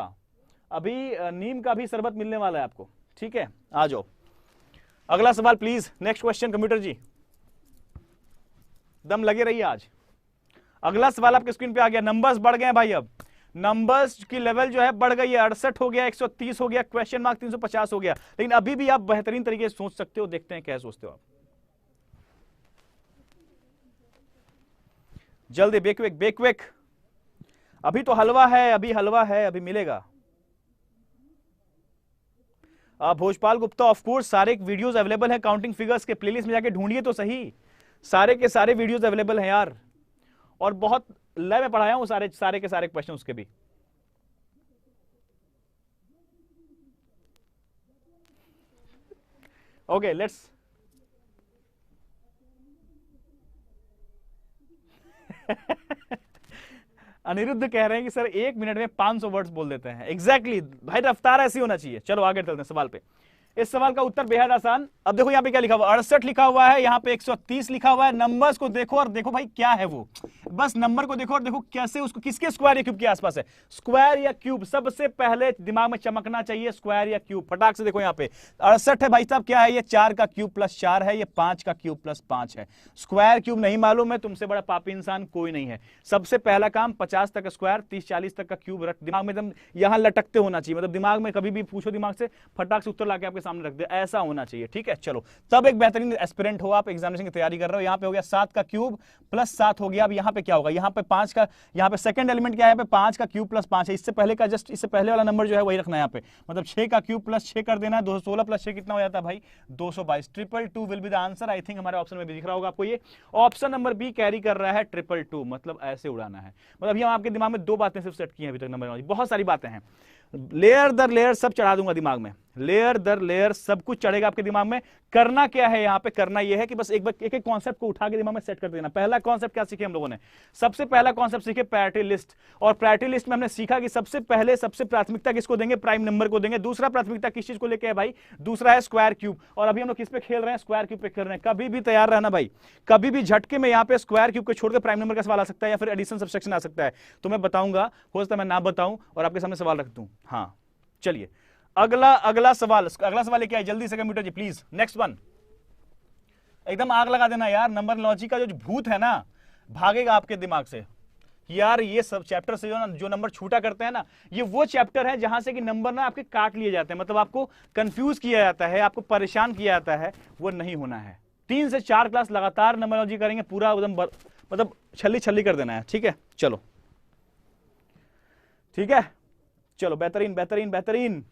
अभी नीम का भी शरबत मिलने वाला है आपको। ठीक है, आ जाओ अगला सवाल प्लीज, नेक्स्ट क्वेश्चन। कंप्यूटर जी दम लगे रहिए आज। अगला सवाल आपके स्क्रीन पे आ गया, नंबर्स बढ़ गए भाई, अब नंबर्स की लेवल जो है बढ़ गई है, 68 हो गया, 130 हो गया, क्वेश्चन मार्क 350 हो गया, लेकिन अभी भी आप बेहतरीन तरीके से सोच सकते हो। देखते हैं क्या सोचते हो आप, जल्दी बेक्विक बेक्विक, अभी तो हलवा है, अभी हलवा है, अभी मिलेगा। भोजपाल गुप्ता, ऑफ कोर्स सारे वीडियोस अवेलेबल हैं काउंटिंग फिगर्स के, प्लेलिस्ट में जाके ढूंढिए तो सही, सारे के सारे वीडियोस अवेलेबल हैं यार, और बहुत लय में पढ़ाया हूं सारे के सारे क्वेश्चन उसके भी। ओके लेट्स अनिरुद्ध कह रहे हैं कि सर 1 मिनट में 500 वर्ड्स बोल देते हैं। एग्जैक्टली भाई, रफ्तार ऐसी होना चाहिए। चलो आगे चलते हैं सवाल पे। इस सवाल का उत्तर बेहद आसान। अब देखो यहाँ पे क्या लिखा हुआ, 68 लिखा हुआ है, यहाँ पे 130 लिखा हुआ है। नंबर्स को देखो और देखो भाई क्या है वो, बस नंबर को देखो और देखो कैसे उसको किसके स्क्वायर या क्यूब के आसपास है। स्क्वायर या क्यूब सबसे पहले दिमाग में चमकना चाहिए, स्क्वायर या क्यूब। फटाक से देखो यहाँ पे 68 है भाई साहब, क्या है ये 4 का क्यूब प्लस 4 है, ये 5 का क्यूब प्लस 5 है। स्क्वायर क्यूब नहीं मालूम है, तुमसे बड़ा पापी इंसान कोई नहीं है। सबसे पहला काम 50 तक स्क्वायर, 30-40 तक का क्यूब रख दिमाग में, एकदम यहाँ लटकते होना चाहिए, मतलब दिमाग में कभी भी पूछो दिमाग से फटाक से उत्तर लाके आपके सामने रख दे, ऐसा होना चाहिए। ठीक है, चलो तब एक बेहतरीन एस्पिरेंट हो, आप एग्जामिनेशन की तैयारी कर रहे हो। यहाँ पे हो गया 7 का क्यूब प्लस 7 हो गया। अब यहाँ पे क्या होगा, यहाँ पे 5 का, यहाँ पे सेकंड एलिमेंट क्या है, यहाँ पे 5 का क्यूब प्लस 5 है। इससे पहले का जस्ट इससे पहले वाला नंबर जो है वही रखना है यहाँ पे, मतलब 6 का क्यूब प्लस 6 कर देना है। 216 प्लस 6 कितना हो जाता है भाई 222। 222 will be the answer. I think हमारे ऑप्शन में भी दिख रहा होगा आपको, ये ऑप्शन नंबर बी कैरी कर रहा है 222, मतलब ऐसे उड़ाना है। मतलब ये आपके दिमाग में 2 बातें सिर्फ सेट की हैं अभी तक, नंबर बहुत सारी बातें हैं, लेयर दर लेयर सब चढ़ा दूंगा दिमाग में, लेयर दर लेयर सब कुछ चढ़ेगा आपके दिमाग में। करना क्या है यहाँ पे, करना यह है कि बस एक बार एक एक कॉन्सेप्ट को उठा के दिमाग में सेट कर देना। पहला कॉन्सेप्ट क्या सीखे हम लोगों ने, सबसे पहला कॉन्सेप्ट सीखे प्रायोरिटी लिस्ट, और प्रायोरिटी लिस्ट में हमने सीखा कि सबसे पहले सबसे प्राथमिकता किसको देंगे, प्राइम नंबर को देंगे। दूसरा प्राथमिकता किस चीज को लेके है भाई, दूसरा है स्क्वायर क्यूब, और अभी हम लोग किस पे खेल रहे हैं, स्क्वायर क्यूब पे खेल रहे हैं। कभी भी तैयार रहना भाई, कभी भी झटके में यहाँ पे स्क्वायर क्यूब को छोड़कर प्राइम नंबर का सवाल आ सकता है, या फिर एडिशन सब्सट्रैक्शन आ सकता है, तो मैं बताऊंगा, हो सकता है मैं ना बताऊं और आपके सामने सवाल रख दूं। हाँ चलिए अगला सवाल क्या है, जल्दी से computer ji please, next one. एकदम आग लगा देना यार, नंबर लॉजी का जो भूत है ना भागेगा आपके दिमाग से यार। ये सब चैप्टर से जो नंबर छूटा करते हैं ना, ये वो चैप्टर है जहां से कि नंबर ना आपके काट लिए जाते हैं, मतलब आपको कंफ्यूज किया जाता है, आपको परेशान किया जाता है, वो नहीं होना है। 3 से 4 क्लास लगातार नंबर लॉजी करेंगे, पूरा एकदम मतलब छल्ली कर देना है। ठीक है चलो, ठीक है चलो, बेहतरीन बेहतरीन बेहतरीन।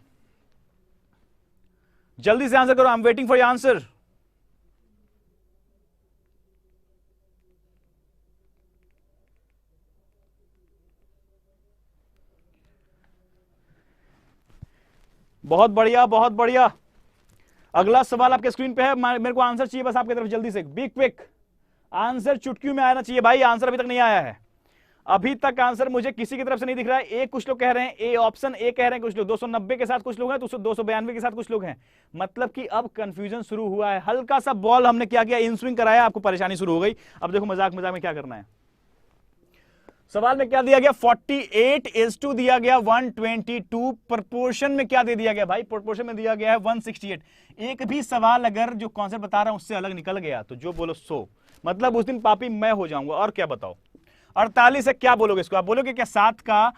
जल्दी से आंसर करो, I am waiting for your answer. बहुत बढ़िया, बहुत बढ़िया। अगला सवाल आपके स्क्रीन पे है, मेरे को आंसर चाहिए बस आपकी तरफ, जल्दी से, बी क्विक। आंसर चुटकियों में आना चाहिए भाई, आंसर अभी तक नहीं आया है, अभी तक आंसर मुझे किसी की तरफ से नहीं दिख रहा है। ए कुछ लोग कह रहे हैं, ए ऑप्शन ए कह रहे हैं कुछ लोग, 290 के साथ कुछ लोग हैं, 292 के साथ कुछ लोग हैं, मतलब कि अब कंफ्यूजन शुरू हुआ है। हल्का सा बॉल हमने क्या किया, इन स्विंग कराया, आपको परेशानी शुरू हो गई। अब देखो मजाक मजाक में क्या करना है। सवाल में क्या दिया गया, 48:2 दिया गया 122। प्रोपोर्शन में क्या दे दिया गया भाई, प्रोपोर्शन में दिया गया है 168। एक भी सवाल अगर जो कॉन्सेप्ट बता रहा हूं उससे अलग निकल गया तो जो बोलो सो, मतलब उस दिन पापी मैं हो जाऊंगा। और क्या बताओ, 48 है, क्या बोलोगे इसको, आप बोलोगे क्या 7 का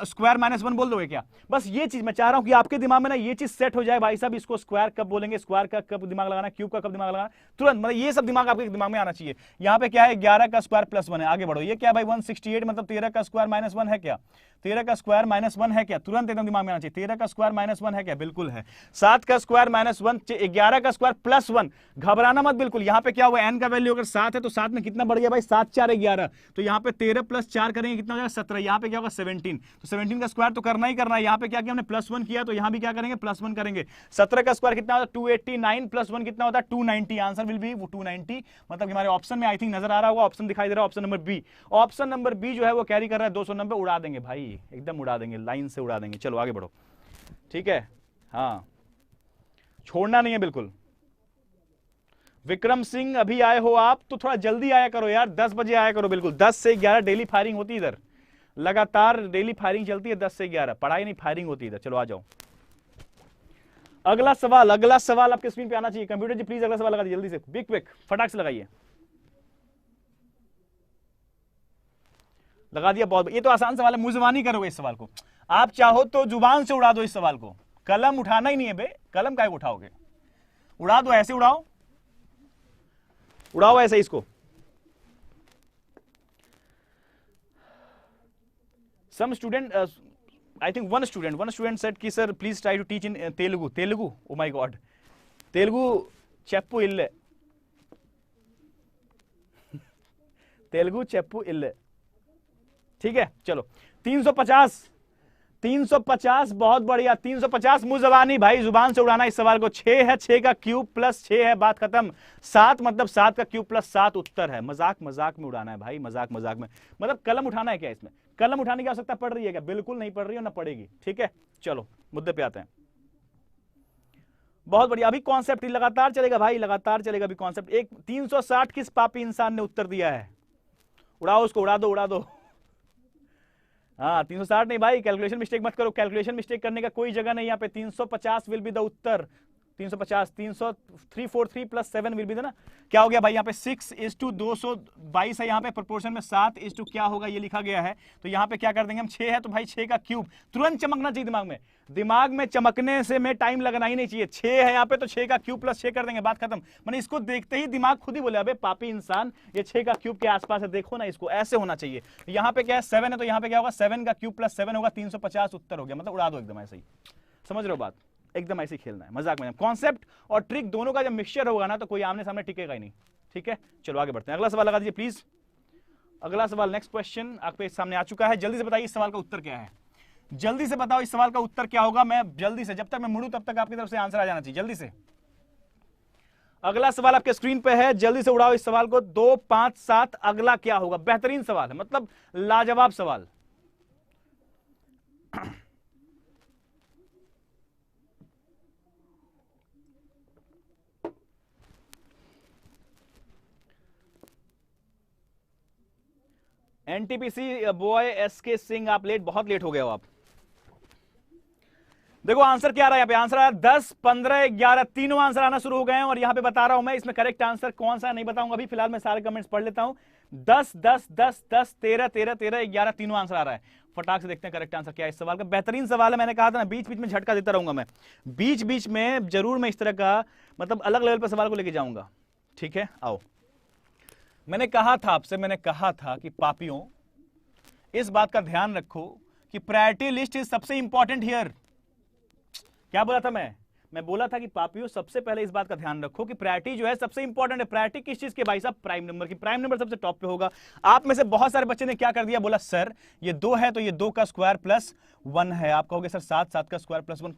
स्क्वायर -1 बोल दोगे क्या? बस ये चीज मैं चाह रहा हूं कि आपके दिमाग में ना ये चीज सेट हो जाए भाई साहब, इसको स्क्वायर कब बोलेंगे, स्क्वायर का कब दिमाग लगाना, क्यूब का कब दिमाग लगाना, तुरंत, मतलब ये सब दिमाग आपके दिमाग में आना चाहिए। यहां पे क्या है, 11 का स्क्वायर +1 है, आगे बढ़ो। ये क्या भाई 168 मतलब 13 का स्क्वायर -1 है क्या, 13 का स्क्वायर -1 है क्या, तुरंत एकदम दिमाग में आना चाहिए। 13 का स्क्वायर -1 है क्या, बिल्कुल है। 7 का स्क्वायर -1, 11 का स्क्वायर +1, घबराना मत बिल्कुल। यहां पे क्या हुआ, n का वैल्यू अगर 7 है तो 7 में कितना बढ़ गया भाई, 7 4 11, तो यहां पे 13 + 4 करेंगे कितना हो जाएगा 17, यहां पे क्या होगा 17, तो 17 का स्क्वायर तो करना ही करना है। यहां पे क्या किया हमने, +1 किया, तो यहां भी क्या करेंगे, +1 करेंगे। 17 का स्क्वायर कितना होता है 289, +1 कितना होता है 290, आंसर विल बी 290। मतलब हमारे ऑप्शन में आई थिंक नजर आ रहा होगा, ऑप्शन दिखाई दे रहा है, option number B. Option number B जो है वो कैरी कर रहा है 290, उड़ा देंगे भाई, एकदम उड़ा देंगे, लाइन से उड़ा देंगे। चलो आगे बढ़ो, ठीक है, हाँ छोड़ना नहीं है बिल्कुल। विक्रम सिंह अभी आए हो आप, तो थोड़ा जल्दी आया करो यार, 10 बजे आया करो, बिल्कुल 10 से 11 डेली फायरिंग होती है इधर, लगातार डेली फायरिंग चलती है 10 से 11, पढ़ाई नहीं फायरिंग होती है इधर। चलो आ जाओ, अगला सवाल, अगला सवाल आपके स्क्रीन पे आना चाहिए। कंप्यूटर जी प्लीज अगला सवाल लगा दीजिए जल्दी से, बिग क्विक, फटाक से लगाइए। लगा दिया, बहुत, ये तो आसान सवाल है, मुंह जुबानी करोगे इस सवाल को, आप चाहो तो जुबान से उड़ा दो इस सवाल को, कलम उठाना ही नहीं है बे, कलम काहे उठाओगे, उड़ा दो, ऐसे उड़ाओ, उड़ाओ ऐसे इसको। Some student, I think one student said कि sir please try to teach in Telugu, Telugu, oh my God, Telugu चप्पू इल्ले, तेलुगु चप्पू इल्ले, ठीक है। चलो 350 बहुत बढ़िया, 350 मुंह जबानी भाई, जुबान से उड़ाना इस सवाल को। 6 है, 6 का क्यूब +6 है, बात खत्म। 7 मतलब 7 का क्यूब +7 उत्तर है। मजाक मजाक में उड़ाना है भाई, मजाक मजाक में, मतलब कलम उठाना है क्या इसमें, कलम उठाने की आवश्यकता पड़ रही है क्या, बिल्कुल नहीं पड़ रही है, ना पड़ेगी, ठीक है। चलो मुद्दे पे आते हैं, बहुत बढ़िया। अभी कॉन्सेप्ट लगातार चलेगा भाई, लगातार चलेगा अभी कॉन्सेप्ट। एक 360 किस पापी इंसान ने उत्तर दिया है, उड़ाओ उसको, उड़ा दो, उड़ा दो। हाँ 360 नहीं भाई, कैलकुलेशन मिस्टेक मत करो, कैलकुलेशन मिस्टेक करने का कोई जगह नहीं यहाँ पे। 350 will be the Uttar, 350, 343 + 7 will be the ना, क्या हो गया भाई यहाँ पे 6:222 है, यहाँ पे प्रोपोर्शन में 7 क्या होगा ये लिखा गया है, तो यहाँ पे क्या कर देंगे हम, 6 है तो भाई 6 का क्यूब, तुरंत चमकना चाहिए दिमाग में, दिमाग में चमकने से में टाइम लगना ही नहीं चाहिए। 6 है यहाँ पे तो 6 का क्यूब +6 कर देंगे, बात खत्म। मैंने इसको देखते ही दिमाग खुद ही बोले अबे पापी इंसान, ये 6 का क्यूब के आसपास है, देखो ना इसको, ऐसे होना चाहिए। यहाँ पे क्या है 7 है, तो यहाँ पे क्या होगा 7 का क्यूब +7 होगा, 350 उत्तर हो गया, मतलब उड़ा दो एकदम ऐसे ही, समझ रहे हो बात, एकदम ऐसे ही खेलना है, मजाक में। कॉन्सेप्ट और ट्रिक दोनों का जब मिक्सचर होगा ना तो कोई आमने सामने टिकेगा ही नहीं, ठीक है। चलो आगे बढ़ते हैं, अगला सवाल लगा दीजिए प्लीज। अगला सवाल, नेक्स्ट क्वेश्चन आपके सामने आ चुका है, जल्दी से बताइए इस सवाल का उत्तर क्या है, जल्दी से बताओ इस सवाल का उत्तर क्या होगा। मैं जल्दी से, जब तक मैं मुड़ूं तब तक आपकी तरफ से आंसर आ जाना चाहिए, जल्दी से। अगला सवाल आपके स्क्रीन पे है, जल्दी से उड़ाओ इस सवाल को। 2 5 7 अगला क्या होगा, बेहतरीन सवाल है, मतलब लाजवाब सवाल। एनटीपीसी बॉय एसके सिंह, आप लेट, बहुत लेट हो गए हो आप। देखो आंसर क्या आ रहा है यहाँ पे, आंसर आ रहा है 10 15 11, तीनों आंसर आना शुरू हो गए हैं, और यहां पे बता रहा हूं मैं, इसमें करेक्ट आंसर कौन सा नहीं बताऊंगा अभी, फिलहाल मैं सारे कमेंट्स पढ़ लेता हूं। 10 10 10 10 13 13 13 11, तीनों आंसर आ रहा है। फटाक से देखते हैं करेक्ट आंसर क्या है इस सवाल का। बेहतरीन सवाल है, मैंने कहा था ना बीच बीच में झटका देता रहूंगा मैं, बीच बीच में जरूर मैं इस तरह का, मतलब अलग लेवल पर सवाल को लेके जाऊंगा, ठीक है। आओ, मैंने कहा था आपसे, मैंने कहा था कि पापियों इस बात का ध्यान रखो कि प्रायोरिटी लिस्ट इज सबसे इंपॉर्टेंट हियर। क्या बोला था मैं, मैं बोला था कि पापियों सबसे पहले इस बात का ध्यान रखो कि प्रायोरिटी जो है सबसे इंपॉर्टेंट है। प्रायोरिटी किस चीज के भाई साहब? प्राइम नंबर की। प्राइम नंबर सबसे टॉप पे होगा। आप में से बहुत सारे बच्चे ने क्या कर दिया, बोला सर ये 2 है तो ये 2 का स्क्वायर प्लस 1 है। आप कहोगे सर 7, 7 का स्क्वायर प्लस 1,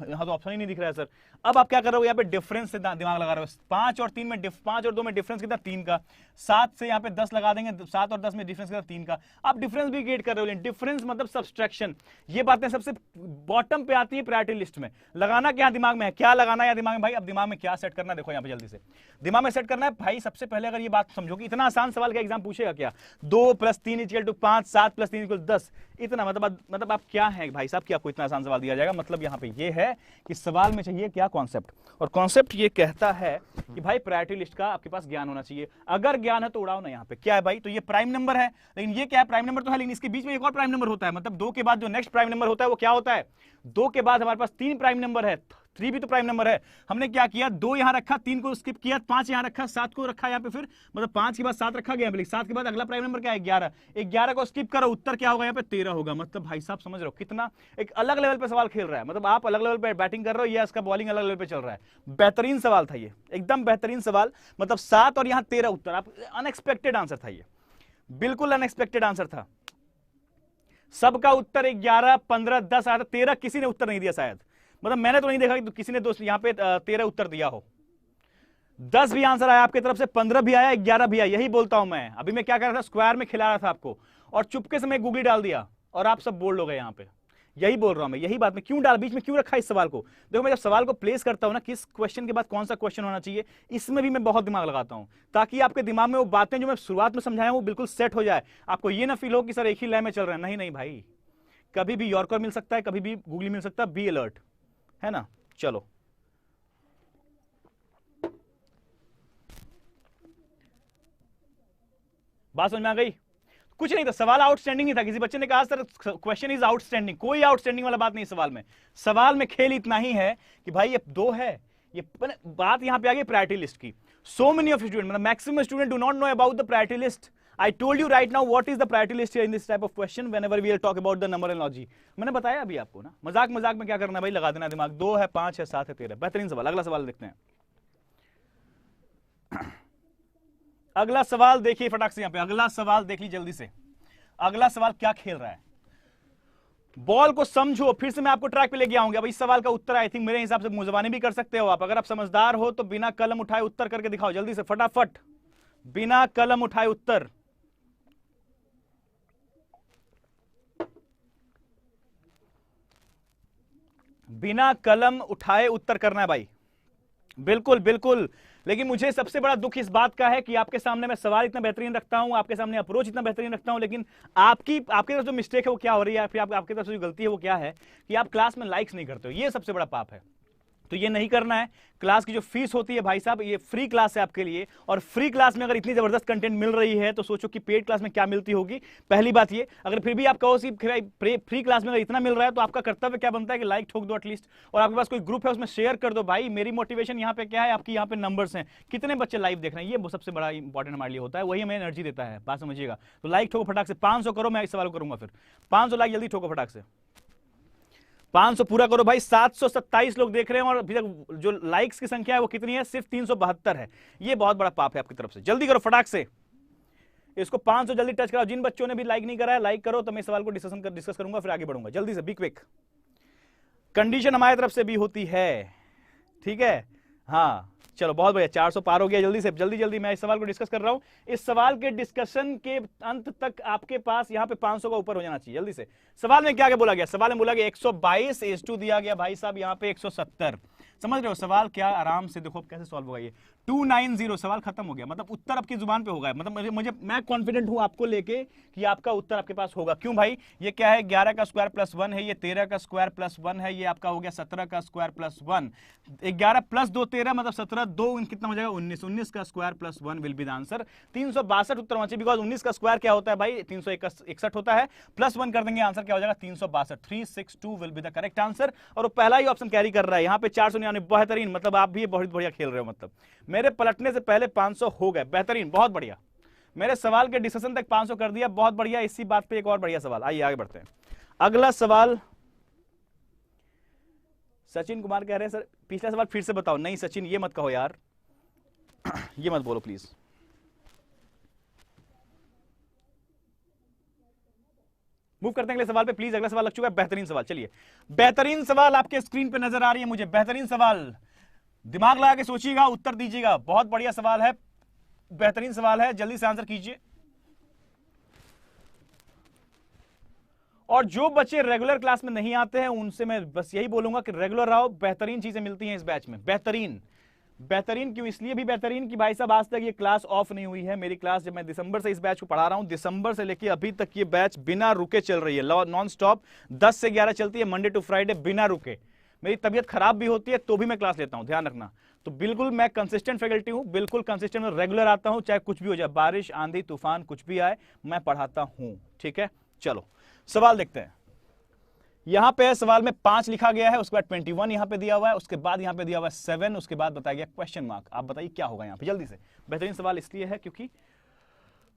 यहां तो ऑप्शन ही नहीं दिख रहा है सर। अब आप क्या कर रहे हो, यहाँ पे डिफरेंस से दिमाग लगा रहे हो। 5 और 3 में 5 और 2 में डिफरेंस कितना? 3 का। 7 से यहाँ पे 10 लगा देंगे, 7 और 10 में डिफरेंस कितना? 3 का। आप डिफरेंस भी क्रिएट कर रहे हो, डिफरेंस मतलब सब्सट्रैक्शन। ये बातें सबसे बॉटम पे आती है प्रायोरिटी लिस्ट में। लगाना क्या दिमाग में है, क्या लगाना है दिमाग में भाई? अब दिमाग में क्या सेट करना है, देखो यहाँ पे जल्दी से दिमाग में सेट करना है भाई। सबसे पहले अगर ये बात समझो कि इतना आसान सवाल का एग्जाम पूछेगा क्या, 2 + 3 = 5, 7 + 3 = 10, इतना मतलब आप क्या है भाई साहब कि आपको इतना आसान सवाल दिया जाएगा? मतलब यहाँ पे ये है कि सवाल में चाहिए क्या? कॉन्सेप्ट। और कॉन्सेप्ट ये कहता है कि भाई प्रायोरिटी लिस्ट का आपके पास ज्ञान होना चाहिए। अगर ज्ञान है तो उड़ाओ ना। यहाँ पे क्या है भाई? तो ये प्राइम नंबर है, लेकिन ये क्या है? प्राइम नंबर तो है, लेकिन इसके बीच में एक और प्राइम नंबर होता है। मतलब 2 के बाद जो नेक्स्ट प्राइम नंबर होता है वो क्या होता है? 2 के बाद हमारे पास 3 प्राइम नंबर है। 3 भी तो प्राइम नंबर है। हमने क्या किया, 2 यहां रखा, 3 को स्किप किया, 5 यहां रखा, 7 को रखा यहाँ पे, फिर मतलब 5 के बाद 7 रखा गया, 7 के बाद अगला प्राइम नंबर क्या है? 11। 11 को स्किप करो, उत्तर क्या होगा यहाँ पे? 13 होगा। मतलब भाई साहब समझ रहे हो कितना एक अलग लेवल पे सवाल खेल रहा है। मतलब आप अलग लेवल पे बैटिंग कर रहे हो, या इसका बॉलिंग अलग लेवल पे चल रहा है। बेहतरीन सवाल था ये, एकदम बेहतरीन सवाल। मतलब 7 और यहाँ 13 उत्तर। आप अनएक्सपेक्टेड आंसर था ये, बिल्कुल अनएक्सपेक्टेड आंसर था। सबका उत्तर 11, 15, 10 आया था, 13 किसी ने उत्तर नहीं दिया शायद। मतलब मैंने तो नहीं देखा कि किसी ने दोस्त यहाँ पे 13 उत्तर दिया हो। 10 भी आंसर आया आपकी तरफ से, 15 भी आया, 11 भी आया। यही बोलता हूं मैं। अभी मैं क्या कर रहा था, स्क्वायर में खिला रहा था आपको, और चुपके से मैं गूगली डाल दिया और आप सब बोल्ड हो गए यहाँ पे। यही बोल रहा हूं मैं, यही बात मैं क्यों डाल, बीच में क्यों रखा इस सवाल को? देखो मैं जब सवाल को प्लेस करता हूं ना, किस क्वेश्चन के बाद कौन सा क्वेश्चन होना चाहिए, इसमें भी मैं बहुत दिमाग लगाता हूं, ताकि आपके दिमाग में वो बातें जो मैं शुरुआत में समझाया वो बिल्कुल सेट हो जाए। आपको ये ना फील हो कि सर एक ही लाइन में चल रहा है। नहीं नहीं भाई, कभी भी यॉर्कर मिल सकता है, कभी भी गूगली मिल सकता है। बी अलर्ट, है ना? चलो बात समझ में आ गई? कुछ नहीं था, सवाल आउटस्टैंडिंग ही था। किसी बच्चे ने कहा सर क्वेश्चन इज आउटस्टैंडिंग। कोई आउटस्टैंडिंग वाला बात नहीं सवाल में। सवाल में खेल इतना ही है कि भाई ये 2 है। ये बात यहां पे आ गई प्रायोरिटी लिस्ट की। सो मेनी ऑफ स्टूडेंट, मतलब maximum student do not know about the priority list. I told you right now what is the priority list here in this type of question whenever we will talk about the numerology। मैंने बताया अभी आपको ना, मजाक मजाक में क्या करना है भाई, लगा देना दिमाग। 2 है, 5 है, 7 है, 13। बेहतरीन सवाल। अगला सवाल देखते हैं। अगला सवाल देखिए फटाक से, यहां पे अगला सवाल देखिए जल्दी से। अगला सवाल क्या खेल रहा है, बॉल को समझो। फिर से मैं आपको ट्रैक पे ले गया हूं। अब इस सवाल का उत्तर आई थिंक मेरे हिसाब से मुजबानी भी कर सकते हो आप। अगर आप समझदार हो तो बिना कलम उठाए उत्तर करके दिखाओ जल्दी से, फटाफट, बिना कलम उठाए उत्तर। बिना कलम उठाए उत्तर करना है भाई, बिल्कुल बिल्कुल। लेकिन मुझे सबसे बड़ा दुख इस बात का है कि आपके सामने मैं सवाल इतना बेहतरीन रखता हूं, आपके सामने अप्रोच इतना बेहतरीन रखता हूं, लेकिन आपकी तरफ जो मिस्टेक है वो क्या हो रही है, फिर आपकी तरफ से जो गलती है वो क्या है कि आप क्लास में लाइक्स नहीं करते हो। ये सबसे बड़ा पाप है। तो ये नहीं करना है। क्लास की जो फीस होती है भाई साहब, ये फ्री क्लास है आपके लिए, और फ्री क्लास में अगर इतनी जबरदस्त कंटेंट मिल रही है तो सोचो कि पेड क्लास में क्या मिलती होगी। पहली बात ये, अगर फिर भी आप कहो कि फ्री क्लास में अगर इतना मिल रहा है तो आपका कर्तव्य क्या बनता है कि लाइक ठोक दो एटलीस्ट, और आपके पास कोई ग्रुप है उसमें शेयर कर दो भाई। मेरी मोटिवेशन यहाँ पे क्या है, आपकी यहाँ पे नंबर्स हैं, कितने बच्चे लाइव देख रहे हैं, ये सबसे बड़ा इंपॉर्टेंट हमारे लिए होता है, वही हमें एनर्जी देता है। बात समझिएगा। तो लाइक ठोको फटाक से, 500 करो, मैं इस सवाल करूंगा फिर 500 लाइक जल्दी ठोको फटाक से, 500 पूरा करो भाई। 727 लोग देख रहे हैं और अभी तक जो लाइक्स की संख्या है वो कितनी है, सिर्फ 372 है। ये बहुत बड़ा पाप है आपकी तरफ से। जल्दी करो फटाक से, इसको 500 जल्दी टच कराओ। जिन बच्चों ने भी लाइक नहीं करा है लाइक करो, तो मैं इस सवाल को डिस्कस करूंगा, फिर आगे बढ़ूंगा। जल्दी से, बी क्विक। कंडीशन हमारी तरफ से भी होती है, ठीक है? हाँ चलो बहुत बढ़िया, 400 पार हो गया। जल्दी से, जल्दी जल्दी, मैं इस सवाल को डिस्कस कर रहा हूं। इस सवाल के डिस्कशन के अंत तक आपके पास यहाँ पे 500 का ऊपर हो जाना चाहिए। जल्दी से, सवाल में क्या क्या बोला गया? सवाल में बोला गया 122 दिया गया भाई साहब, यहाँ पे 170। समझ रहे हो सवाल क्या? आराम से देखो कैसे सॉल्व होगा ये। 290, सवाल खत्म हो गया। मतलब उत्तर आपकी जुबान पे होगा। मतलब मैं कॉन्फिडेंट हूं आपको लेके कि आपका उत्तर आपके पास होगा। क्यों भाई? ये क्या है, 11 का स्क्वायर प्लस 1 है, ये 13 का स्क्वायर प्लस 1 है, ये आपका हो गया 17 का स्क्वायर प्लस 1। 11 + 2 13, मतलब 17, 2 कितना हो जाएगा 19। 19 का square plus 1 will be the answer. 362 उत्तर होना चाहिए, बिकॉज 19 का स्क्वायर क्या होता है भाई, 361 होता है, प्लस 1 कर देंगे, आंसर क्या हो जाएगा 362। 362 will be the correct answer. और पहला ही ऑप्शन कैरी कर रहा है यहाँ पे 499, बेहतरीन। मतलब आप भी बहुत बढ़िया खेल रहे हो। मतलब मेरे पलटने से पहले 500 हो गए, बेहतरीन, बहुत बढ़िया। मेरे सवाल के डिस्कशन तक 500 कर दिया, बहुत बढ़िया। इसी बात पे एक और बढ़िया सवाल, आइए आगे बढ़ते हैं। अगला सवाल सचिन कुमार कह रहे हैं सर पिछला सवाल फिर से बताओ। नहीं सचिन ये मत कहो यार, ये मत बोलो प्लीज। मूव करते हैं अगले सवाल पे प्लीज। अगला सवाल लग चुका है, बेहतरीन सवाल। चलिए बेहतरीन सवाल आपके स्क्रीन पे नजर आ रही है मुझे, बेहतरीन सवाल, दिमाग लगा के सोचिएगा, उत्तर दीजिएगा। बहुत बढ़िया सवाल है, बेहतरीन सवाल है, जल्दी से आंसर कीजिए। और जो बच्चे रेगुलर क्लास में नहीं आते हैं उनसे मैं बस यही बोलूंगा कि रेगुलर आओ, बेहतरीन चीजें मिलती हैं इस बैच में। बेहतरीन बेहतरीन क्यों, इसलिए भी बेहतरीन कि भाई साहब आज तक ये क्लास ऑफ नहीं हुई है। मेरी क्लास जब मैं दिसंबर से इस बैच को पढ़ा रहा हूं, दिसंबर से लेके अभी तक ये बैच बिना रुके चल रही है, नॉन स्टॉप 10 से 11 चलती है, मंडे टू फ्राइडे बिना रुके। मेरी तबीयत खराब भी होती है तो भी मैं क्लास लेता हूं, ध्यान रखना। तो बिल्कुल मैं कंसिस्टेंट फैकल्टी हूं, बिल्कुल कंसिस्टेंट रेगुलर आता हूं, चाहे कुछ भी हो जाए, बारिश आंधी तूफान कुछ भी आए मैं पढ़ाता हूं। ठीक है, चलो सवाल देखते हैं। यहां पे सवाल में 5 लिखा गया है, उसके बाद 21 यहां पे दिया हुआ है, उसके बाद यहां पे दिया हुआ है 7, उसके बाद बताया गया क्वेश्चन मार्क। आप बताइए क्या होगा यहां पे जल्दी से। बेहतरीन सवाल इसलिए है क्योंकि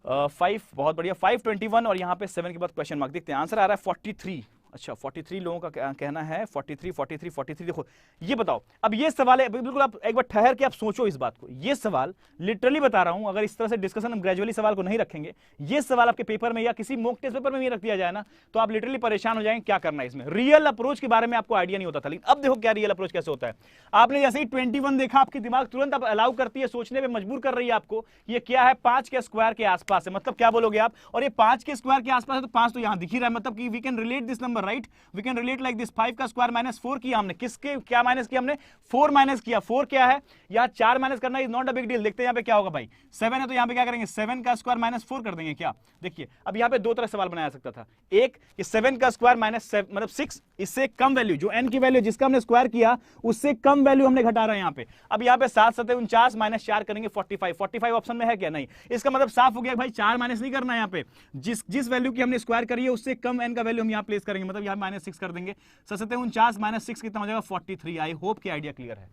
5 बहुत बढ़िया, 5, 21 और यहां पे 7 के बाद क्वेश्चन मार्क। देखते हैं आंसर आ रहा है 43। अच्छा 43 लोगों का कहना है 43। देखो ये बताओ, अब ये सवाल है, बिल्कुल आप एक बार ठहर के आप सोचो इस बात को। ये सवाल लिटरली बता रहा हूं, अगर इस तरह से डिस्कशन हम ग्रेजुअली सवाल को नहीं रखेंगे, ये सवाल आपके पेपर में या किसी मॉक टेस्ट पेपर में भी रख दिया जाए ना, तो आप लिटरली परेशान हो जाएंगे क्या करना है इसमें। रियल अप्रोच के बारे में आपको आइडिया नहीं होता था, लेकिन अब देखो क्या रियल अप्रोच कैसे होता है। आपने जैसे ही 21 देखा, आपकी दिमाग तुरंत अब अलाउ करती है, सोचने पर मजबूर कर रही है आपको, ये क्या है, 5 के स्क्वायर के आसपास है। मतलब क्या बोलोगे आप, और ये 5 के स्क्वायर के आसपास है तो 5 तो यहां दिख ही रहा है, मतलब कि we can relate this number, right, we can relate like this. 5 का स्क्वायर माइनस 4 किया हमने, किसके क्या माइनस किया हमने, 4 माइनस किया। 4 क्या है, यहां 4 माइनस करना is not a big deal. देखते हैं यहां पे क्या होगा भाई, 7 है तो यहां पे क्या करेंगे, 7 का स्क्वायर माइनस 4 कर देंगे क्या। देखिए अब यहां पे दो तरह सवाल बनाया सकता था, एक कि 7 का स्क्वायर माइनस मतलब 6, इससे कम वैल्यू, जो n की वैल्यू जिसका हमने स्क्वायर किया उससे कम वैल्यू हमने घटा रहे हैं यहां पे। अब यहां पे 7 7 49 माइनस 4 करेंगे 45। 45 ऑप्शन में है क्या, नहीं। इसका मतलब साफ हो गया भाई 4 माइनस नहीं करना है यहां पे, जिस वैल्यू की हमने स्क्वायर करी है उससे कम n का वैल्यू हम यहां प्लेस करेंगे, मतलब यहां -6 कर देंगे। 7 49 माइनस 6 कितना हो जाएगा, 43। आई होप कि आइडिया क्लियर है,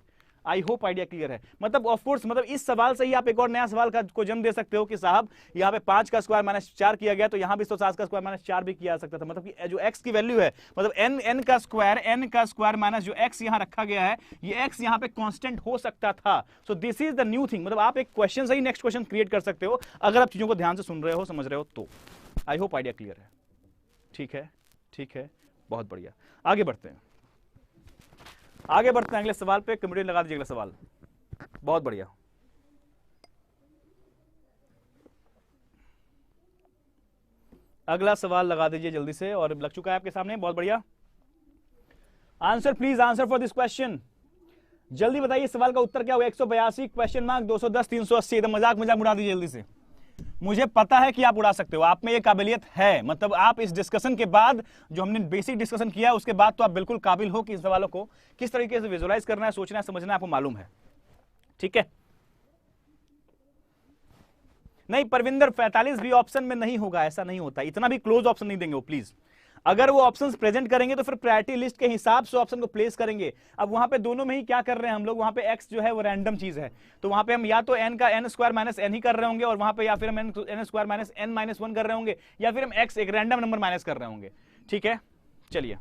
आई होप आइडिया क्लियर है। मतलब ऑफ कोर्स, मतलब इस सवाल से ही आप एक और नया सवाल को जन्म दे सकते हो कि साहब यहाँ पे 5 का स्क्वायर माइनस 4 किया गया तो यहाँ भी तो 7 का स्क्वायर माइनस 4 भी किया जा सकता था। मतलब कि जो x की वैल्यू है, मतलब n का स्क्वायर माइनस जो x यहाँ रखा गया है, ये x यहाँ पे कांस्टेंट हो सकता था। So this is the new thing. मतलब आप एक क्वेश्चन से ही नेक्स्ट क्वेश्चन क्रिएट कर सकते हो अगर आप चीजों को ध्यान से सुन रहे हो, समझ रहे हो तो। आई होप आइडिया क्लियर है। ठीक है, ठीक है, बहुत बढ़िया। आगे बढ़ते हैं, आगे बढ़ते हैं अगले सवाल पे। कमेंट लगा दीजिए अगला सवाल। बहुत बढ़िया, अगला सवाल लगा दीजिए जल्दी से, और लग चुका है आपके सामने। बहुत बढ़िया, answer please, answer for this question. जल्दी बताइए सवाल का उत्तर क्या हुआ। 182 क्वेश्चन मार्क 210 380। एकदम मजाक उड़ा दीजिए जल्दी से। मुझे पता है कि आप उड़ा सकते हो, आप में ये काबिलियत है। मतलब आप इस डिस्कशन के बाद, जो हमने बेसिक डिस्कशन किया है उसके बाद, तो आप बिल्कुल काबिल हो कि इस सवालों को किस तरीके से विजुअलाइज करना है, सोचना है, समझना है, आपको मालूम है। ठीक है, नहीं परविंदर 45 भी ऑप्शन में नहीं होगा, ऐसा नहीं होता, इतना भी क्लोज ऑप्शन नहीं देंगे वो प्लीज। अगर वो ऑप्शंस प्रेजेंट करेंगे तो फिर प्रायोरिटी लिस्ट के हिसाब से ऑप्शन को प्लेस करेंगे। अब वहां पे दोनों में ही क्या कर रहे हैं हम लोग, वहां पे x जो है वो रैंडम चीज है, तो वहां पे हम या तो n का n स्क्वायर माइनस n ही कर रहे होंगे, और वहां पे या फिर हम n square minus n minus 1 कर रहे होंगे, या फिर हम x एक रैंडम नंबर माइनस कर रहे होंगे। ठीक है, चलिए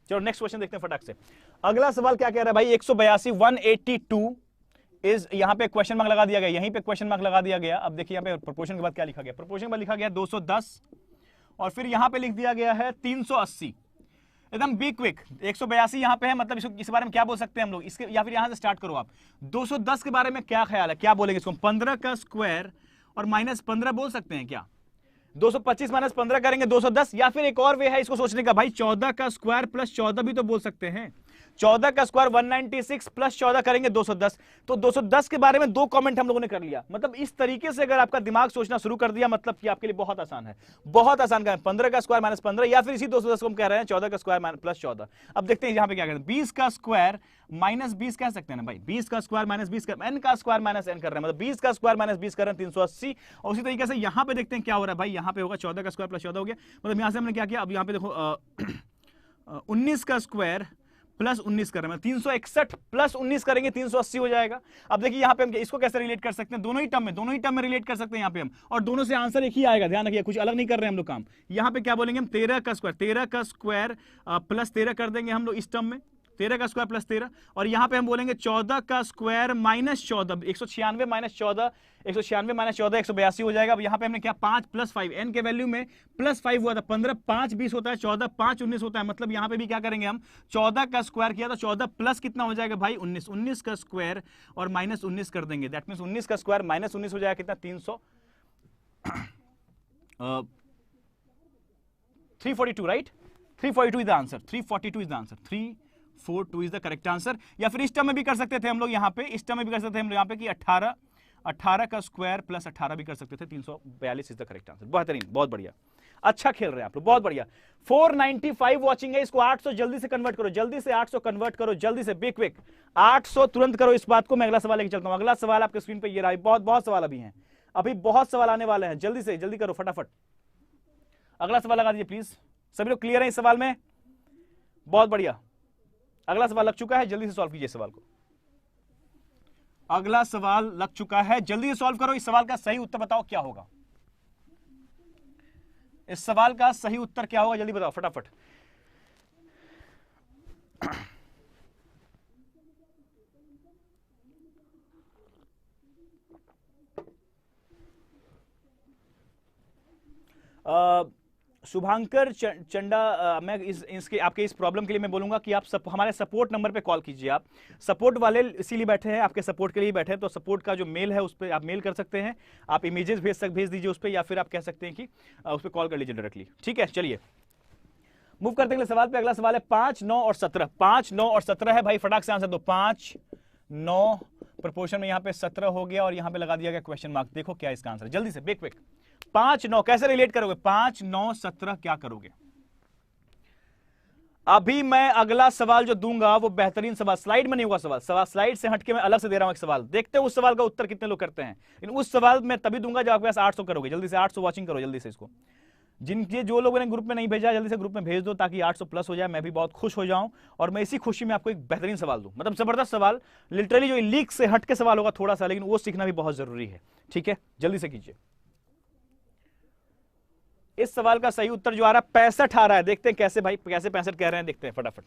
चलो नेक्स्ट क्वेश्चन देखते हैं फटाक से। अगला सवाल क्या कह रहा है भाई, 182 182 इज यहां पे क्वेश्चन मार्क लगा दिया गया, यहीं पे क्वेश्चन मार्क लगा दिया गया। अब देखिए यहां पे प्रोपोर्शन के बाद क्या लिखा गया, प्रोपोर्शन के बाद लिखा गया 210 और फिर यहां पे लिख दिया गया है 380। एकदम बी क्विक। 182 यहां पे है, मतलब इसको इस बारे में क्या बोल सकते हैं हम लोग इसके, या फिर यहां से स्टार्ट करो आप। 210 के बारे में क्या ख्याल है, क्या बोलेंगे इसको, 15 का स्क्वायर और माइनस 15 बोल सकते हैं क्या। 225 माइनस 15 करेंगे 210, या फिर एक और वे है इसको सोचने का भाई, 14 का स्क्वायर प्लस 14 भी तो बोल सकते हैं। 14 का स्क्वायर 196 प्लस 14 करेंगे 210। तो 210 के बारे में 2 कमेंट हम लोगों ने कर लिया। मतलब इस तरीके से अगर आपका दिमाग सोचना शुरू कर दिया, मतलब कि आपके लिए बहुत आसान है, बहुत आसान का 15 का स्क्वायर माइनस 15, या फिर इसी 210 को हम कह रहे हैं 14 का स्क्वायर प्लस 14। अब देखते हैं यहां पे क्या कहते हैं, 20 का स्क्वायर माइनस 20 कह सकते हैं ना भाई, 20 का स्क्वायर माइनस 20 कर, n का स्क्वायर माइनस n कर रहे हैं, मतलब 20 का स्क्वायर माइनस 20 कर रहे हैं 380। और उसी तरीके से यहां पे देखते हैं क्या हो रहा है भाई, यहां पे होगा 14 का स्क्वायर प्लस 14 हो गया। मतलब यहां से हमने क्या किया, अब यहां पे देखो 19 का स्क्वायर प्लस 19 कर रहे हैं, 361 प्लस 19 करेंगे 380 हो जाएगा। अब देखिए यहां पे हम इसको कैसे रिलेट कर सकते हैं, दोनों ही टर्म में रिलेट कर सकते हैं यहां पे हम, और दोनों से आंसर एक ही आएगा, ध्यान रखिए कुछ अलग नहीं कर रहे हैं हम लोग काम। यहां पे क्या बोलेंगे हम, 13 का स्क्वायर प्लस 13 कर देंगे हम लोग इस टर्म में, 13 का स्क्वायर प्लस 13, और यहां पे हम बोलेंगे 14 का स्क्वायर माइनस 14, 196 माइनस 14, 196 माइनस 14 182 हो जाएगा। अब यहां पे हमने क्या 5 प्लस 5, n के वैल्यू में प्लस 5 हुआ था, 15 5 20 होता है, 14 5 19 होता है, मतलब यहां पे भी क्या करेंगे हम 14 का स्क्वायर किया तो 14 प्लस कितना हो जाएगा भाई 19, 19 का स्क्वायर और माइनस 19 कर देंगे, दैट मींस 19 का स्क्वायर माइनस 19 हो जाएगा कितना 342, right, 342 is the answer, 342 is the answer, 342 is the correct answer. या फिर इस टर्म में भी कर सकते थे हम लोग यहाँ पे, इस टर्म में भी कर सकते थे हम लोग यहाँ पे कि 18 का स्क्वायर प्लस 18 भी कर सकते थे, 342 इज द करेक्ट आंसर। बेहतरीन, बहुत बढ़िया, अच्छा खेल रहे हैं आप लोग, बहुत बढ़िया। 495 वॉचिंग है, इसको 800 जल्दी से कन्वर्ट करो, जल्दी से 800 कन्वर्ट करो, जल्दी से बिग क्विक 800 तुरंत करो इस बात को। मैं अगला सवाल लेके चलता हूं, अगला सवाल आपके स्क्रीन पे ये रहा, बहुत बहुत सवाल अभी हैं, अभी बहुत सवाल आने वाले हैं, जल्दी से जल्दी करो फटाफट। अगला सवाल लगा दीजिए प्लीज, सभी लोग क्लियर है इस सवाल में, बहुत बढ़िया। अगला सवाल लग चुका है, जल्दी से सॉल्व कीजिए इस सवाल को। अगला सवाल लग चुका है, जल्दी से सॉल्व करो। इस सवाल का सही उत्तर बताओ क्या होगा, इस सवाल का सही उत्तर क्या होगा, जल्दी बताओ फटाफट। शुभांकर चंडा, मैं इसके आपके इस प्रॉब्लम के लिए मैं बोलूंगा कि आप हमारे सपोर्ट नंबर पे कॉल कीजिए। आप सपोर्ट वाले इसीलिए बैठे हैं, आपके सपोर्ट के लिए बैठे हैं, तो सपोर्ट का जो मेल है उस पर आप मेल कर सकते हैं, आप इमेजेस भेज दीजिए उस पर, या फिर आप कह सकते हैं कि उस पर कॉल कर लीजिए डायरेक्टली, ठीक है। चलिए मूव करते हैं अगले सवाल पे। अगला सवाल है 5 9 और 17, 5 9 और 17 है भाई, फटाक से आंसर दो। 5 9 प्रोपोर्शन में यहाँ पे 17 हो गया और यहाँ पे लगा दिया गया क्वेश्चन मार्क, देखो क्या इसका आंसर, जल्दी से बिग 5 9 कैसे रिलेट करोगे, 5 9 17 क्या करोगे। अभी मैं अगला सवाल जो दूंगा वो बेहतरीन सवाल, स्लाइड में नहीं होगा सवाल स्लाइड से हटके मैं अलग से दे रहा हूं एक सवाल, देखते हैं उस सवाल का उत्तर कितने लोग करते हैं। लेकिन उस सवाल मैं तभी दूंगा जब आपके पास 800 करोगे, जल्दी से 800 वॉचिंग करो जल्दी से इसको। जिनके जो लोगों ने ग्रुप में नहीं भेजा जल्दी से ग्रुप में भेज दो, ताकि 800 प्लस हो जाए, मैं भी बहुत खुश हो जाऊं, और मैं इसी खुशी में आपको एक बेहतरीन सवाल दूं, मतलब जबरदस्त सवाल, लिटरली जो लीक से हटके सवाल होगा थोड़ा सा, लेकिन वो सीखना भी बहुत जरूरी है, ठीक है, जल्दी से कीजिए। इस सवाल का सही उत्तर जो आ रहा है 65 आ रहा है, देखते हैं कैसे भाई, कैसे 65 कह रहे हैं, देखते हैं फटाफट।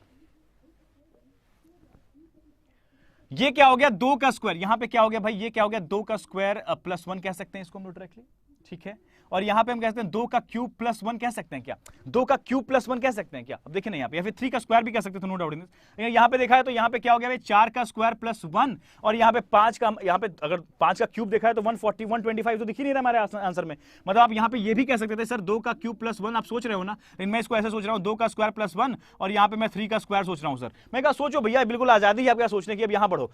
ये क्या हो गया 2 का स्क्वायर, यहां पे क्या हो गया भाई, ये क्या हो गया 2 का स्क्वायर प्लस 1 कह सकते हैं इसको हम लोग डायरेक्टली, ठीक है। और यहां पे हम कहते हैं 2 का क्यूब प्लस 1 कह सकते हैं क्या, 2 का क्यूब प्लस 1 कह सकते हैं क्या, अब देखिए ना यहाँ पे, या फिर 3 का स्क्वायर भी कह सकते थे, नो डाउट इन दिस। यहाँ पे देखा है तो यहाँ पे क्या हो गया भाई 4 का स्क्वायर प्लस 1, और यहाँ पे 5 का, यहाँ पे अगर 5 का क्यूब देखा है तो 140 125 तो दिख ही नहीं रहा हमारे आंसर में, मतलब आप यहाँ पे ये भी कह सकते थे सर 2 का क्यूब प्लस 1, आप सोच रहे हो ना, लेकिन मैं इसको ऐसे सोच रहा हूँ 2 का स्क्वायर प्लस 1, और यहाँ पे मैं 3 का स्क्वायर सोच रहा हूँ सर। मैं कहा सोचो भैया, बिल्कुल आजादी है आपका सोचने की, अब यहाँ बढ़ो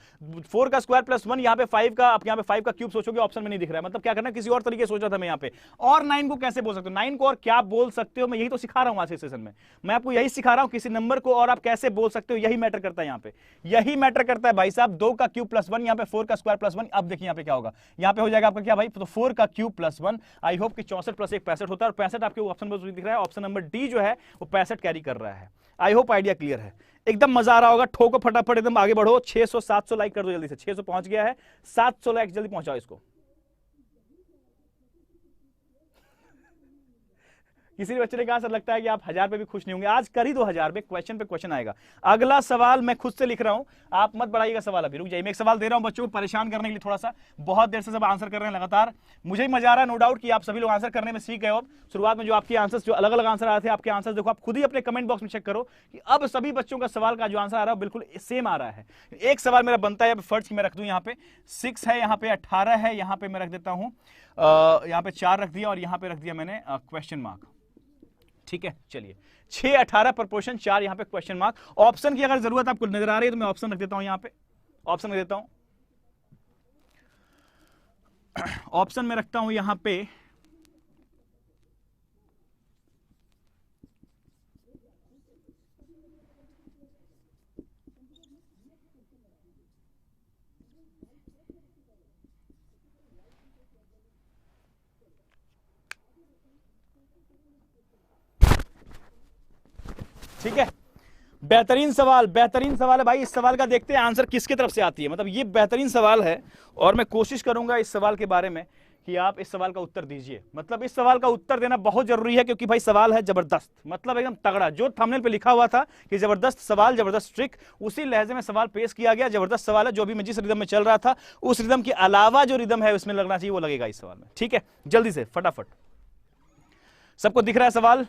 4 का स्क्वायर प्लस 1, यहाँ पे 5 का, आप यहाँ पे 5 का क्यूब सोचोगे, ऑप्शन में नहीं दिख रहा है, मतलब क्या करना, किसी और तरीके सोच रहा था मैं यहाँ पे। और 9 को कैसे बोल सकते हो, 9 को और क्या बोल सकते हो, मैं यही तो सिखा रहा हूं आज के सेशन में, मैं आपको यही सिखा रहा हूं, किसी नंबर को और आप कैसे बोल सकते हो, यही मैटर करता है यहाँ पे, यही मैटर करता है भाई साहब। 2 का क्यूब प्लस 1, यहाँ पे 4 का स्क्वायर प्लस 1, अब देखिए यहाँ पे क्या होगा, यहाँ पे हो जाएगा आपका क्या भाई, तो 4 का क्यूब प्लस 1, आई होप कि 64 प्लस 1 65 होता है, और 65 आपके ऑप्शन पर दिख रहा है, ऑप्शन नंबर डी जो है वो 65 कैरी कर रहा है। आई होप आइडिया क्लियर है, एकदम मजा आ रहा होगा, ठोको फटाफट एकदम आगे बढ़ो, 600 700 लाइक कर दो जल्दी से, 600 पहुंच गया है, 700 लाइक जल्दी पहुंचाओ इसको। किसी बच्चे ने कहा सर लगता है कि आप 1000 पे भी खुश नहीं होंगे, आज कर ही दो 1000 पे क्वेश्चन आएगा। अगला सवाल मैं खुद से लिख रहा हूं, आप मत बढ़ाइएगा सवाल, अभी रुक जाइए, मैं एक सवाल दे रहा हूं बच्चों को परेशान करने के लिए, थोड़ा सा बहुत देर से सब आंसर कर रहे हैं लगातार, मुझे ही मजा आ रहा है, नो डाउट कि आप सभी लोग आंसर करने में सीख गए हो। शुरुआत में जो आपके आंसर्स, जो अलग अलग आंसर आ रहे थे, आपके आंसर देखो, आप खुद ही अपने कमेंट बॉक्स में चेक करो कि अब सभी बच्चों का सवाल का जो आंसर आ रहा है बिल्कुल सेम आ रहा है। एक सवाल मेरा बनता है, फर्ज की मैं रख दूं, यहाँ पे 6 है, यहाँ पे 18 है, यहाँ पे मैं रख देता हूं, यहाँ पे 4 रख दिया, और यहाँ पे रख दिया मैंने क्वेश्चन मार्क, ठीक है। चलिए 6 18 प्रोपोर्शन 4, यहां पे क्वेश्चन मार्क। ऑप्शन की अगर जरूरत आपको नजर आ रही है तो मैं ऑप्शन रख देता हूं, यहां पे ऑप्शन रख देता हूं, ऑप्शन में रखता हूं यहां पे ठीक है। बेहतरीन सवाल है भाई। इस सवाल का देखते हैं आंसर किसके तरफ से आती है। मतलब ये बेहतरीन सवाल है और मैं कोशिश करूंगा इस सवाल के बारे में कि आप इस सवाल का उत्तर दीजिए। मतलब इस सवाल का उत्तर देना बहुत जरूरी है क्योंकि भाई सवाल है जबरदस्त, मतलब एकदम तगड़ा। जो थंबनेल पे लिखा हुआ था कि जबरदस्त सवाल, जबरदस्त ट्रिक, उसी लहजे में सवाल पेश किया गया। जबरदस्त सवाल है, जो भी मैं जिस रिदम में चल रहा था उस रिदम के अलावा जो रिदम है उसमें लगना चाहिए वो लगेगा इस सवाल में। ठीक है, जल्दी से फटाफट। सबको दिख रहा है सवाल?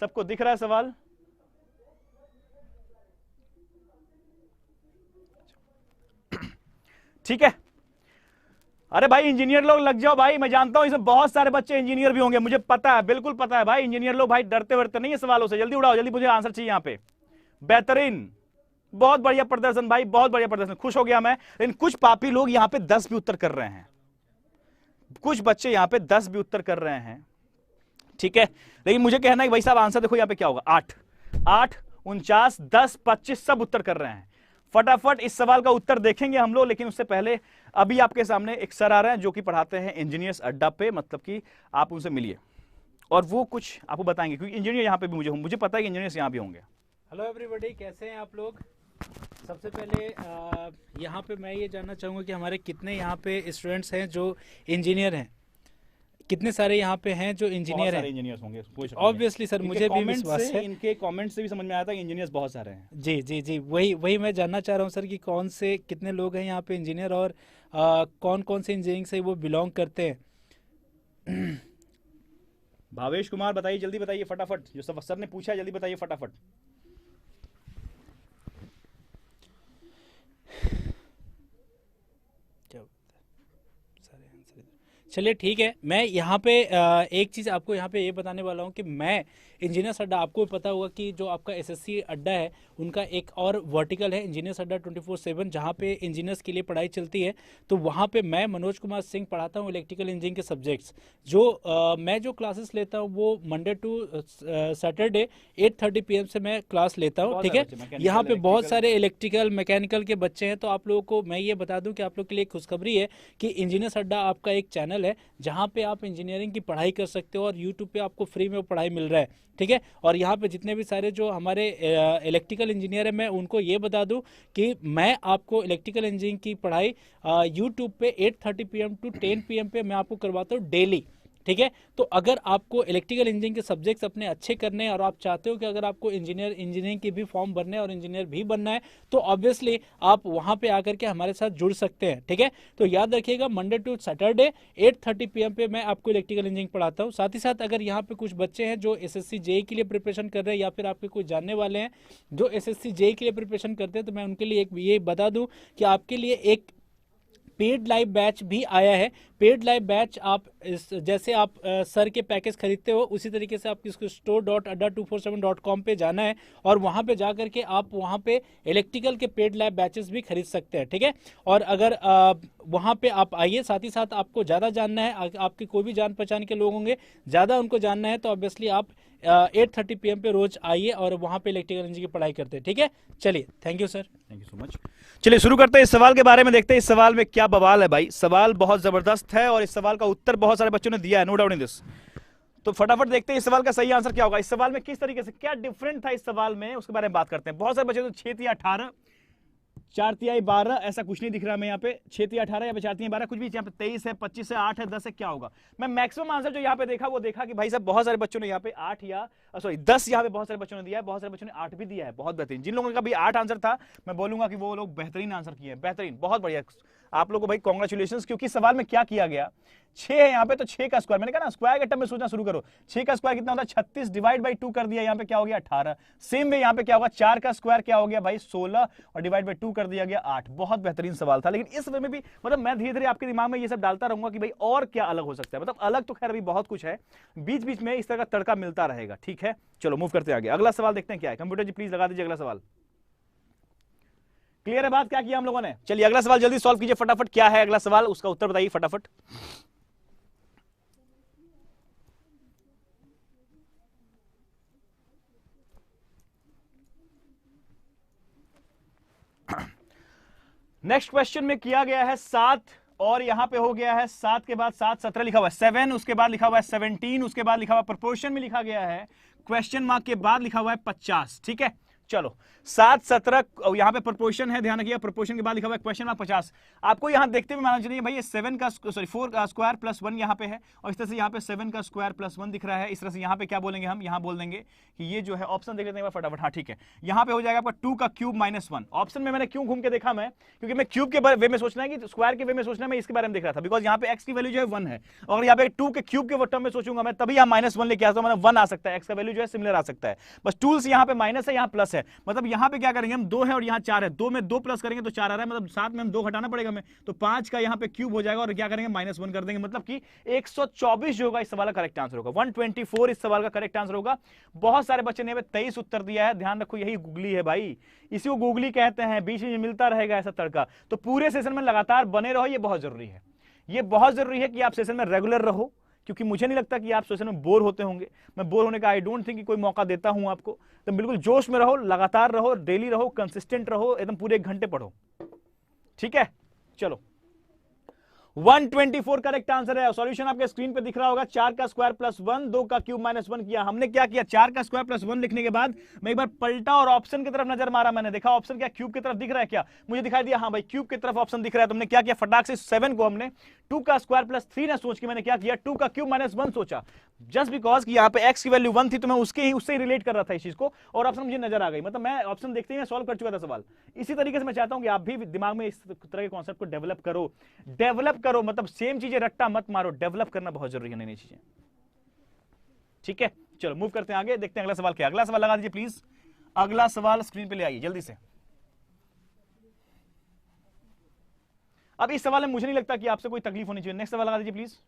सबको दिख रहा है सवाल? ठीक है। अरे भाई इंजीनियर लोग लग जाओ भाई, मैं जानता हूं इसमें बहुत सारे बच्चे इंजीनियर भी होंगे, मुझे पता है, बिल्कुल पता है भाई। इंजीनियर लोग भाई डरते वरते नहीं है सवालों से, जल्दी उड़ाओ, जल्दी मुझे आंसर चाहिए यहां पे। बेहतरीन, बहुत बढ़िया प्रदर्शन भाई, बहुत बढ़िया प्रदर्शन, खुश हो गया मैं। लेकिन कुछ पापी लोग यहां पे 10 भी उत्तर कर रहे हैं, कुछ बच्चे यहां पे 10 भी उत्तर कर रहे हैं। ठीक है, लेकिन मुझे कहना है कि भाई साहब आंसर देखो यहां पे क्या होगा। 8, 8, 49, 10, 25 सब उत्तर कर रहे हैं। फटाफट इस सवाल का उत्तर देखेंगे हम लोग, लेकिन उससे पहले अभी आपके सामने एक सर आ रहे हैं जो कि पढ़ाते हैं इंजीनियर्स अड्डा पे। मतलब कि आप उनसे मिलिए और वो कुछ आपको बताएंगे, क्योंकि इंजीनियर यहाँ पे भी मुझे पता है कि इंजीनियर्स यहाँ भी होंगे। हेलो एवरीबॉडी, कैसे हैं आप लोग? सबसे पहले यहाँ पे मैं ये जानना चाहूँगा कि हमारे कितने यहाँ पे स्टूडेंट्स हैं जो इंजीनियर हैं? कितने सारे यहाँ पे हैं जो इंजीनियर हैं? इंजीनियर्स होंगे ऑब्वियसली सर, मुझे भी विश्वास है। इनके कमेंट से भी समझ में आया था कि इंजीनियर्स बहुत सारे हैं। जी जी जी, वही मैं जानना चाह रहा हूँ सर कि कौन से कितने लोग हैं यहाँ पे इंजीनियर, और कौन कौन से इंजीनियरिंग से वो बिलोंग करते हैं। भावेश कुमार बताइए, जल्दी बताइए फटाफट, जो सब सर ने पूछा है जल्दी बताइए फटाफट। चलिए ठीक है, मैं यहाँ पे एक चीज़ आपको यहाँ पे ये बताने वाला हूँ कि मैं इंजीनियर्स अड्डा, आपको पता होगा कि जो आपका एसएससी अड्डा है उनका एक और वर्टिकल है इंजीनियर्स अड्डा 24/7, जहाँ पे इंजीनियर्स के लिए पढ़ाई चलती है। तो वहाँ पे मैं मनोज कुमार सिंह पढ़ाता हूँ इलेक्ट्रिकल इंजीनियरिंग के सब्जेक्ट्स। जो मैं जो क्लासेस लेता हूँ वो मंडे टू सैटरडे 8:30 PM से मैं क्लास लेता हूँ। ठीक है, यहाँ पे बहुत सारे इलेक्ट्रिकल मैकेनिकल के बच्चे हैं। तो आप लोगों को मैं ये बता दूँ कि आप लोग के लिए खुशखबरी है कि इंजीनियर्स अड्डा आपका एक चैनल है जहाँ पे आप इंजीनियरिंग की पढ़ाई कर सकते हो और यूट्यूब पे आपको फ्री में पढ़ाई मिल रहा है। ठीक है, और यहाँ पे जितने भी सारे जो हमारे इलेक्ट्रिकल इंजीनियर है, मैं उनको ये बता दूं कि मैं आपको इलेक्ट्रिकल इंजीनियरिंग की पढ़ाई यूट्यूब पे 8:30 PM टू 10 PM पे मैं आपको करवाता हूँ डेली। ठीक है, तो अगर आपको इलेक्ट्रिकल इंजीनियरिंग के सब्जेक्ट्स अपने अच्छे करने हैं और आप चाहते हो कि अगर आपको इंजीनियरिंग की भी फॉर्म भरने और इंजीनियर भी बनना है, तो ऑब्वियसली आप वहां पे आकर के हमारे साथ जुड़ सकते हैं। ठीक है, तो याद रखिएगा मंडे टू सैटरडे 8:30 PM पे मैं आपको इलेक्ट्रिकल इंजीनियरिंग पढ़ाता हूँ। साथ ही साथ अगर यहाँ पे कुछ बच्चे हैं जो SSC JEE के लिए प्रिपरेशन कर रहे हैं या फिर आपके कुछ जानने वाले हैं जो SSC JEE के लिए प्रिपरेशन करते हैं, तो मैं उनके लिए एक ये बता दूं कि आपके लिए एक पेड लाइव बैच भी आया है। पेड लाइव बैच आप जैसे आप सर के पैकेज खरीदते हो उसी तरीके से आप इसको store.adda247.com पे जाना है और वहाँ पे जा करके आप वहाँ पे इलेक्ट्रिकल के पेड लाइव बैचेस भी खरीद सकते हैं। ठीक है, और अगर वहाँ पे आप आइए, साथ ही साथ आपको ज़्यादा जानना है, आपके कोई भी जान पहचान के लोग होंगे ज़्यादा उनको जानना है, तो ऑब्वियसली आप 8:30 PM पे रोज आइए और वहाँ पे इलेक्ट्रिकल इंजीनियरिंग की पढ़ाई करते हैं। ठीक है, चलिए, thank you sir, thank you so much. चलिए शुरू करते हैं, इस सवाल के बारे में देखते हैं इस सवाल में क्या बवाल है भाई। सवाल बहुत जबरदस्त है और इस सवाल का उत्तर बहुत सारे बच्चों ने दिया है, नो डाउट इन दिस। तो फटाफट देखते हैं इस सवाल का सही आंसर क्या होगा। इस सवाल में किस तरीके से क्या डिफरेंट था इस सवाल में, उसके बारे में बात करते हैं। बहुत सारे बच्चे तो 6 या 18, 4 तिहाई 12, ऐसा कुछ नहीं दिख रहा मैं यहाँ पे 6 तिहाई 18 या 4 तिहाई 12 कुछ भी, यहाँ पे 23 है, 25 है, 8 है, 10 है, क्या होगा। मैं मैक्सिमम आंसर जो यहाँ पे देखा वो देखा कि भाई साहब बहुत सारे बच्चों ने यहाँ पे 8 या 10 यहाँ पे बहुत सारे बच्चों ने दिया है, बहुत सारे बच्चों ने 8 भी दिया है। बहुत बेहतरीन। जिन लोगों का भी 8 आंसर था मैं बोलूंगा कि वो लोग बेहतरीन आंसर किए हैं, बेहतरीन, बहुत बढ़िया आप लोगों को भाई कॉन्ग्रेचुलेशन। क्योंकि सवाल में क्या किया गया, 6 है यहाँ पे तो 6 का स्क्वायर, मैंने कहा ना स्क्वायर के टर्म में सोचना शुरू करो। 6 का स्क्वायर कितना होता है 36, डिवाइड बाई 2 कर दिया, यहाँ पे क्या हो गया 18। सेम वे यहाँ पे क्या होगा 4 का स्क्वायर क्या हो गया भाई 16 और डिवाइड बाई 2 कर दिया गया 8। बहुत बेहतरीन सवाल था, लेकिन इस वे में भी मतलब मैं धीरे धीरे आपके दिमाग में ये सब डालता रहूंगा कि भाई और क्या अलग हो सकता है। मतलब अलग तो खैर अभी बहुत कुछ है, बीच बीच में इस तरह का तड़का मिलता रहेगा। ठीक है, चलो मूव करते हैं आगे। अगला सवाल देखते हैं क्या है। कंप्यूटर जी प्लीज लगा दीजिए अगला सवाल। क्लियर है बात, क्या किया हम लोगों ने। चलिए अगला सवाल जल्दी सॉल्व कीजिए फटाफट, क्या है अगला सवाल, उसका उत्तर बताइए फटाफट। नेक्स्ट क्वेश्चन में किया गया है 7 और यहां पे हो गया है 7 के बाद 7 17 लिखा हुआ है, 7 उसके बाद लिखा हुआ है 17, उसके बाद लिखा हुआ है प्रोपोर्शन में लिखा गया है, क्वेश्चन मार्क के बाद लिखा हुआ है 50। ठीक है, चलो 7 17 यहाँ पे प्रोपोर्शन है, ध्यान रखिएगा प्रोपोर्शन के बाद लिखा हुआ है क्वेश्चन मार्क 50। आपको यहाँ देखते हुए मानना चाहिए भाई ये 7 का सॉरी 4 का स्क्वायर प्लस 1 यहाँ पे है, और इस तरह से यहाँ पे 7 का स्क्वायर प्लस 1 दिख रहा है। इस तरह से यहाँ पे क्या बोलेंगे हम, यहाँ बोल देंगे कि ये जो है ऑप्शन देख लेते हैं फटाफट। हाँ ठीक है, यहाँ पे हो जाएगा आपका 2 का क्यूब माइनस 1। ऑप्शन में मैंने क्यों घूम के देखा मैं, क्योंकि मैं क्यूब के वे में सोचना है कि स्क्वायर के वे में सोचना है, मैं इसके बारे में देख रहा था, बिकॉज यहाँ पे एक्स की वैल्यू जो है 1 है, और यहाँ पे 2 के क्यूब के टर्म में सोचूंगा मैं, तभी यहाँ -1 लेके आता हूँ, मतलब 1 आ सकता है, एक्स का वैल्यू जो है सिमिलर आ सकता है। बस टूल्स यहाँ पे माइनस है, यहाँ प्लस है, मतलब यहाँ पे क्या करेंगे हम 2 है और यहाँ 4 है, 2 में 2 प्लस करेंगे तो 4 आ रहा है, मतलब 7 में हम 2 घटाना पड़ेगा हमें, तो 5 का यहाँ पे क्यूब हो जाएगा और क्या करेंगे -1 कर देंगे, मतलब कि 124 जो होगा इस सवाल का करेक्ट आंसर होगा। 124 इस सवाल का करेक्ट आंसर होगा। बहुत सारे बच्चे ने 23 उत्तर दिया है, ध्यान रखो यही गूगली है भाई, इसी को गूगली कहते हैं, बीच में मिलता रहेगा ऐसा तड़का। तो पूरे सेशन में लगातार बने रहो, ये बहुत जरूरी है, ये बहुत जरूरी है कि आप सेशन में रेगुलर रहो, क्योंकि मुझे नहीं लगता कि आप सेशन में बोर होते होंगे। मैं बोर होने का आई डोंट थिंक कि कोई मौका देता हूं आपको। तो बिल्कुल जोश में रहो, लगातार रहो, डेली रहो, कंसिस्टेंट रहो, एकदम पूरे 1 घंटे पढ़ो, ठीक है। चलो 124 करेक्ट आंसर है। सॉल्यूशन आपके स्क्रीन पे दिख रहा होगा, 4 का स्क्वायर प्लस 1, 2 का क्यूब माइनस 1 किया। हमने क्या किया, 4 का स्क्वायर प्लस 1 लिखने के बाद मैं एक बार पलटा और ऑप्शन की तरफ नजर मारा, मैंने देखा ऑप्शन क्या क्यूब की तरफ दिख रहा है क्या, मुझे दिखाई दिया हाँ भाई क्यूब की तरफ ऑप्शन दिख रहा है। तुमने क्या किया, फटाक से 7 को हमने 2 का स्क्वायर प्लस 3 ने सोच के मैंने क्या किया, 2 का क्यूब माइनस 1 सोचा, जस्ट बिकॉज कि यहाँ पे एक्स की वैल्यू 1 थी, तो मैं उससे ही रिलेट कर रहा था इस चीज को, और ऑप्शन मुझे नजर आ गई, मतलब मैं ऑप्शन देखते ही मैं सॉल्व कर चुका था सवाल। इसी तरीके से मैं चाहता हूं कि आप भी दिमाग में इस तरह के कॉन्सेप्ट को डेवलप करो, मतलब सेम चीजें रट्टा मत मारो, डेवलप करना बहुत जरूरी है, नई चीजें, ठीक है। चलो मूव करते हैं आगे, देखते हैं अगला सवाल क्या। अगला सवाल लगा दीजिए प्लीज, अगला सवाल स्क्रीन पे ले आइए जल्दी से। अब इस सवाल में मुझे नहीं लगता कि आपसे कोई तकलीफ होनी चाहिए। नेक्स्ट सवाल लगा दीजिए प्लीज।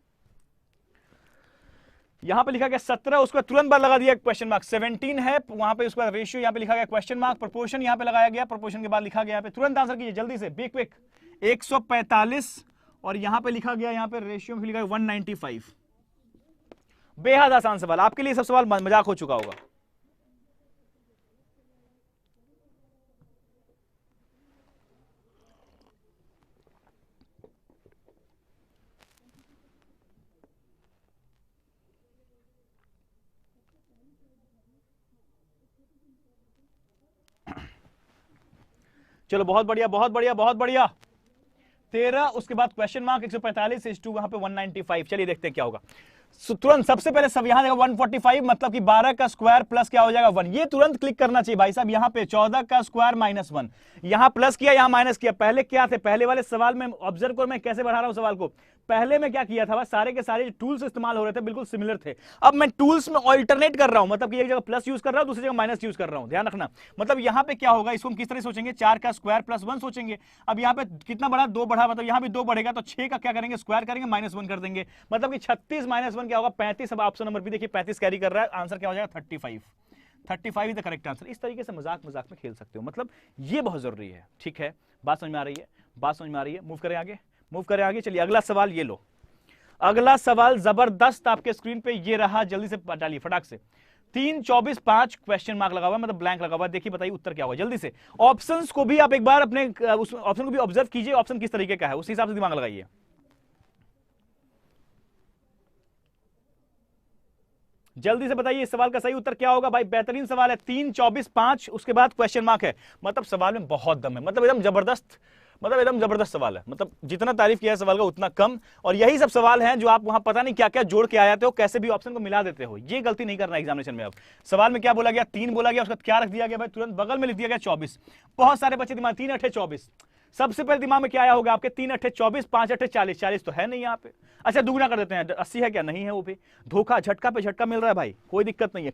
यहां पे लिखा गया 17, उसको तुरंत बाद लगा दिया क्वेश्चन मार्क। 17 है वहां पे, उसके बाद रेशियो यहां पे लिखा गया क्वेश्चन मार्क, प्रोपोर्शन यहां पे लगाया गया, प्रोपोर्शन के बाद लिखा गया यहां पे, तुरंत आंसर कीजिए जल्दी से, बिग क्विक। 145 और यहां पे लिखा गया, यहां पे रेशियो में लिखा गया 195। बेहद आसान सवाल, आपके लिए सब सवाल मजाक हो चुका होगा। चलो बहुत बढ़िया बहुत बढ़िया बहुत बढ़िया। 13 उसके बाद क्वेश्चन मार्क 145 इज टू वहां पे 195। चलिए देखते हैं क्या होगा। तुरंत सबसे पहले सब यहां देखो 145 मतलब कि 12 का स्क्वायर प्लस क्या हो जाएगा 1, ये तुरंत क्लिक करना चाहिए भाई साहब। यहां पे 14 का स्क्वायर माइनस 1, यहां प्लस किया यहां माइनस किया। पहले क्या थे, पहले वाले सवाल में ऑब्जर्व करो मैं कैसे बढ़ा रहा हूं सवाल को। पहले में क्या किया था, सारे के सारे टूल्स इस्तेमाल हो रहे थे बिल्कुल सिमिलर थे। अब मैं टूल्स में ऑल्टरनेट कर रहा हूं, मतलब कि एक जगह प्लस यूज कर रहा हूं, दूसरी जगह माइनस यूज कर रहा हूं, ध्यान रखना। मतलब यहां पे क्या होगा, इसको हम किस तरह सोचेंगे, 4 का स्क्वायर प्लस 1 सोचेंगे। अब यहां पे कितना बढ़ा, 2 बढ़ा, मतलब यहां भी 2 बढ़ेगा तो 6 का क्या करेंगे, स्क्वायर करेंगे, -1 कर देंगे, मतलब कि 36 -1 क्या होगा 35। अब ऑप्शन नंबर बी देखिए 35 कैरी कर रहा है, आंसर क्या हो जाएगा 35 इज द करेक्ट आंसर। इस तरीके से मजाक में खेल सकते हो, मतलब ये बहुत जरूरी है, ठीक है। बात समझ में आ रही है, बात समझ में आ रही है। मूव करें आगे, चलिए अगला सवाल ये लो। अगला सवाल जबरदस्त आपके स्क्रीन पे ये रहा, जल्दी से डालिए फटाक से। 3 24 5 क्वेश्चन मार्क लगा हुआ, मतलब ब्लैंक लगा हुआ। देखिए बताइए उत्तर क्या होगा जल्दी से। ऑप्शंस को भी आप एक बार अपने उस ऑप्शन को भी ऑब्जर्व कीजिए, ऑप्शन किस तरीके का है उस हिसाब से दिमाग लगाइए। जल्दी से बताइए इस सवाल का सही उत्तर क्या होगा भाई। बेहतरीन सवाल है, 3 24 5 उसके बाद क्वेश्चन मार्क है, मतलब सवाल में बहुत दम है, मतलब एकदम जबरदस्त सवाल है, मतलब जितना तारीफ किया है सवाल का उतना कम। और यही सब सवाल हैं जो आप वहां पता नहीं क्या क्या जोड़ के आ जाते हो, कैसे भी ऑप्शन को मिला देते हो, ये गलती नहीं करना एग्जामिनेशन में। अब सवाल में क्या बोला गया, 3 बोला गया, उसका क्या रख दिया गया भाई, तुरंत बगल में लिख दिया गया 24। बहुत सारे बच्चे दिमाग 3 8 24, सबसे पहले दिमाग में क्या आया होगा आपके, 3 8 24, 5 8 40, 40 तो है नहीं यहाँ पे। अच्छा दुगुना कर देते हैं, 80 है क्या, नहीं है वो भी। धोखा झटका पे झटका मिल रहा है भाई, कोई दिक्कत नहीं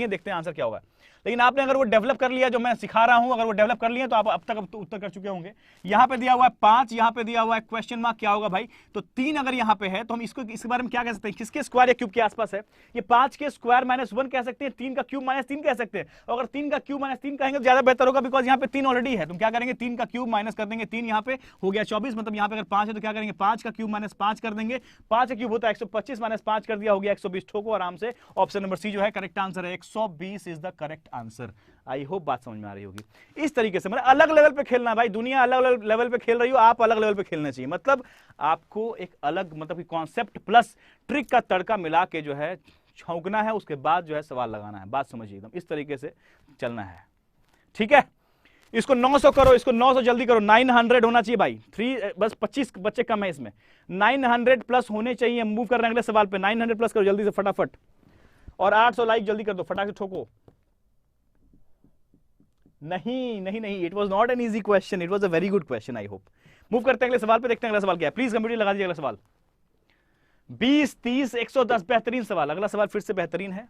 है, देखते हैं आंसर क्या होगा। लेकिन आपने अगर वो डेवलप कर लिया जो मैं सिखा रहा हूं, अगर वो डेवलप कर लिया तो आप अब तक उत्तर कर चुके होंगे। यहां पे दिया हुआ है 5, यहां पे दिया हुआ है क्वेश्चन मार्क, क्या होगा भाई, तो 3 अगर यहां पे है तो हम इसके बारे में क्या कह सकते हैं, किसके स्क्वायर या क्यूब के आसपास है, ये 5 के स्क्वायर -1 कह सकते हैं, 3 का क्यूब -3 कह सकते हैं। अगर 3 का क्यूब -3 कहेंगे तो ज्यादा बेहतर होगा, बिकॉज यहाँ पे 3 ऑलरेडी है। तुम क्या करेंगे, 3 का क्यूब माइनस कर देंगे, 3 यहाँ पे हो गया 24, मतलब यहाँ पे अगर 5 है तो क्या करेंगे, 5 का क्यूब -5 कर देंगे, 5 का क्यूब होता है 125 -5 कर दिया, हो गया 120। ठोको आराम से, ऑप्शन नंबर सी जो है करेक्ट आंसर है, 120 is the correct answer. I hope बात समझ में आ रही होगी। इस तरीके से मतलब अलग लेवल पे खेलना है भाई, दुनिया अलग लेवल पे खेल रही हो, आप अलग लेवल पे खेलना चाहिए। मतलब आपको एक अलग मतलब कि कॉन्सेप्ट प्लस ट्रिक का तड़का मिला के जो है छौंकना है, उसके बाद जो है सवाल लगाना है। बात समझिए, एकदम इस तरीके से चलना है। ठीक है, इसको 900 करो, इसको 900 जल्दी करो, 900 होना चाहिए भाई, 3 बस 25 बच्चे कम है इसमें, 900 प्लस होने चाहिए। मूव कर रहे हैं अगले सवाल पे, 900 प्लस करो जल्दी से फटाफट, और 800 लाइक जल्दी कर दो, फटाक से ठोको। नहीं नहीं नहीं, it was not an easy question, it was a very good question, I hope. Move करते हैं अगले सवाल पे, देखते हैं अगला सवाल क्या है। प्लीज कंप्यूटर लगा दीजिए अगला सवाल। 20, 30, 110, बेहतरीन सवाल। अगला सवाल फिर से बेहतरीन है।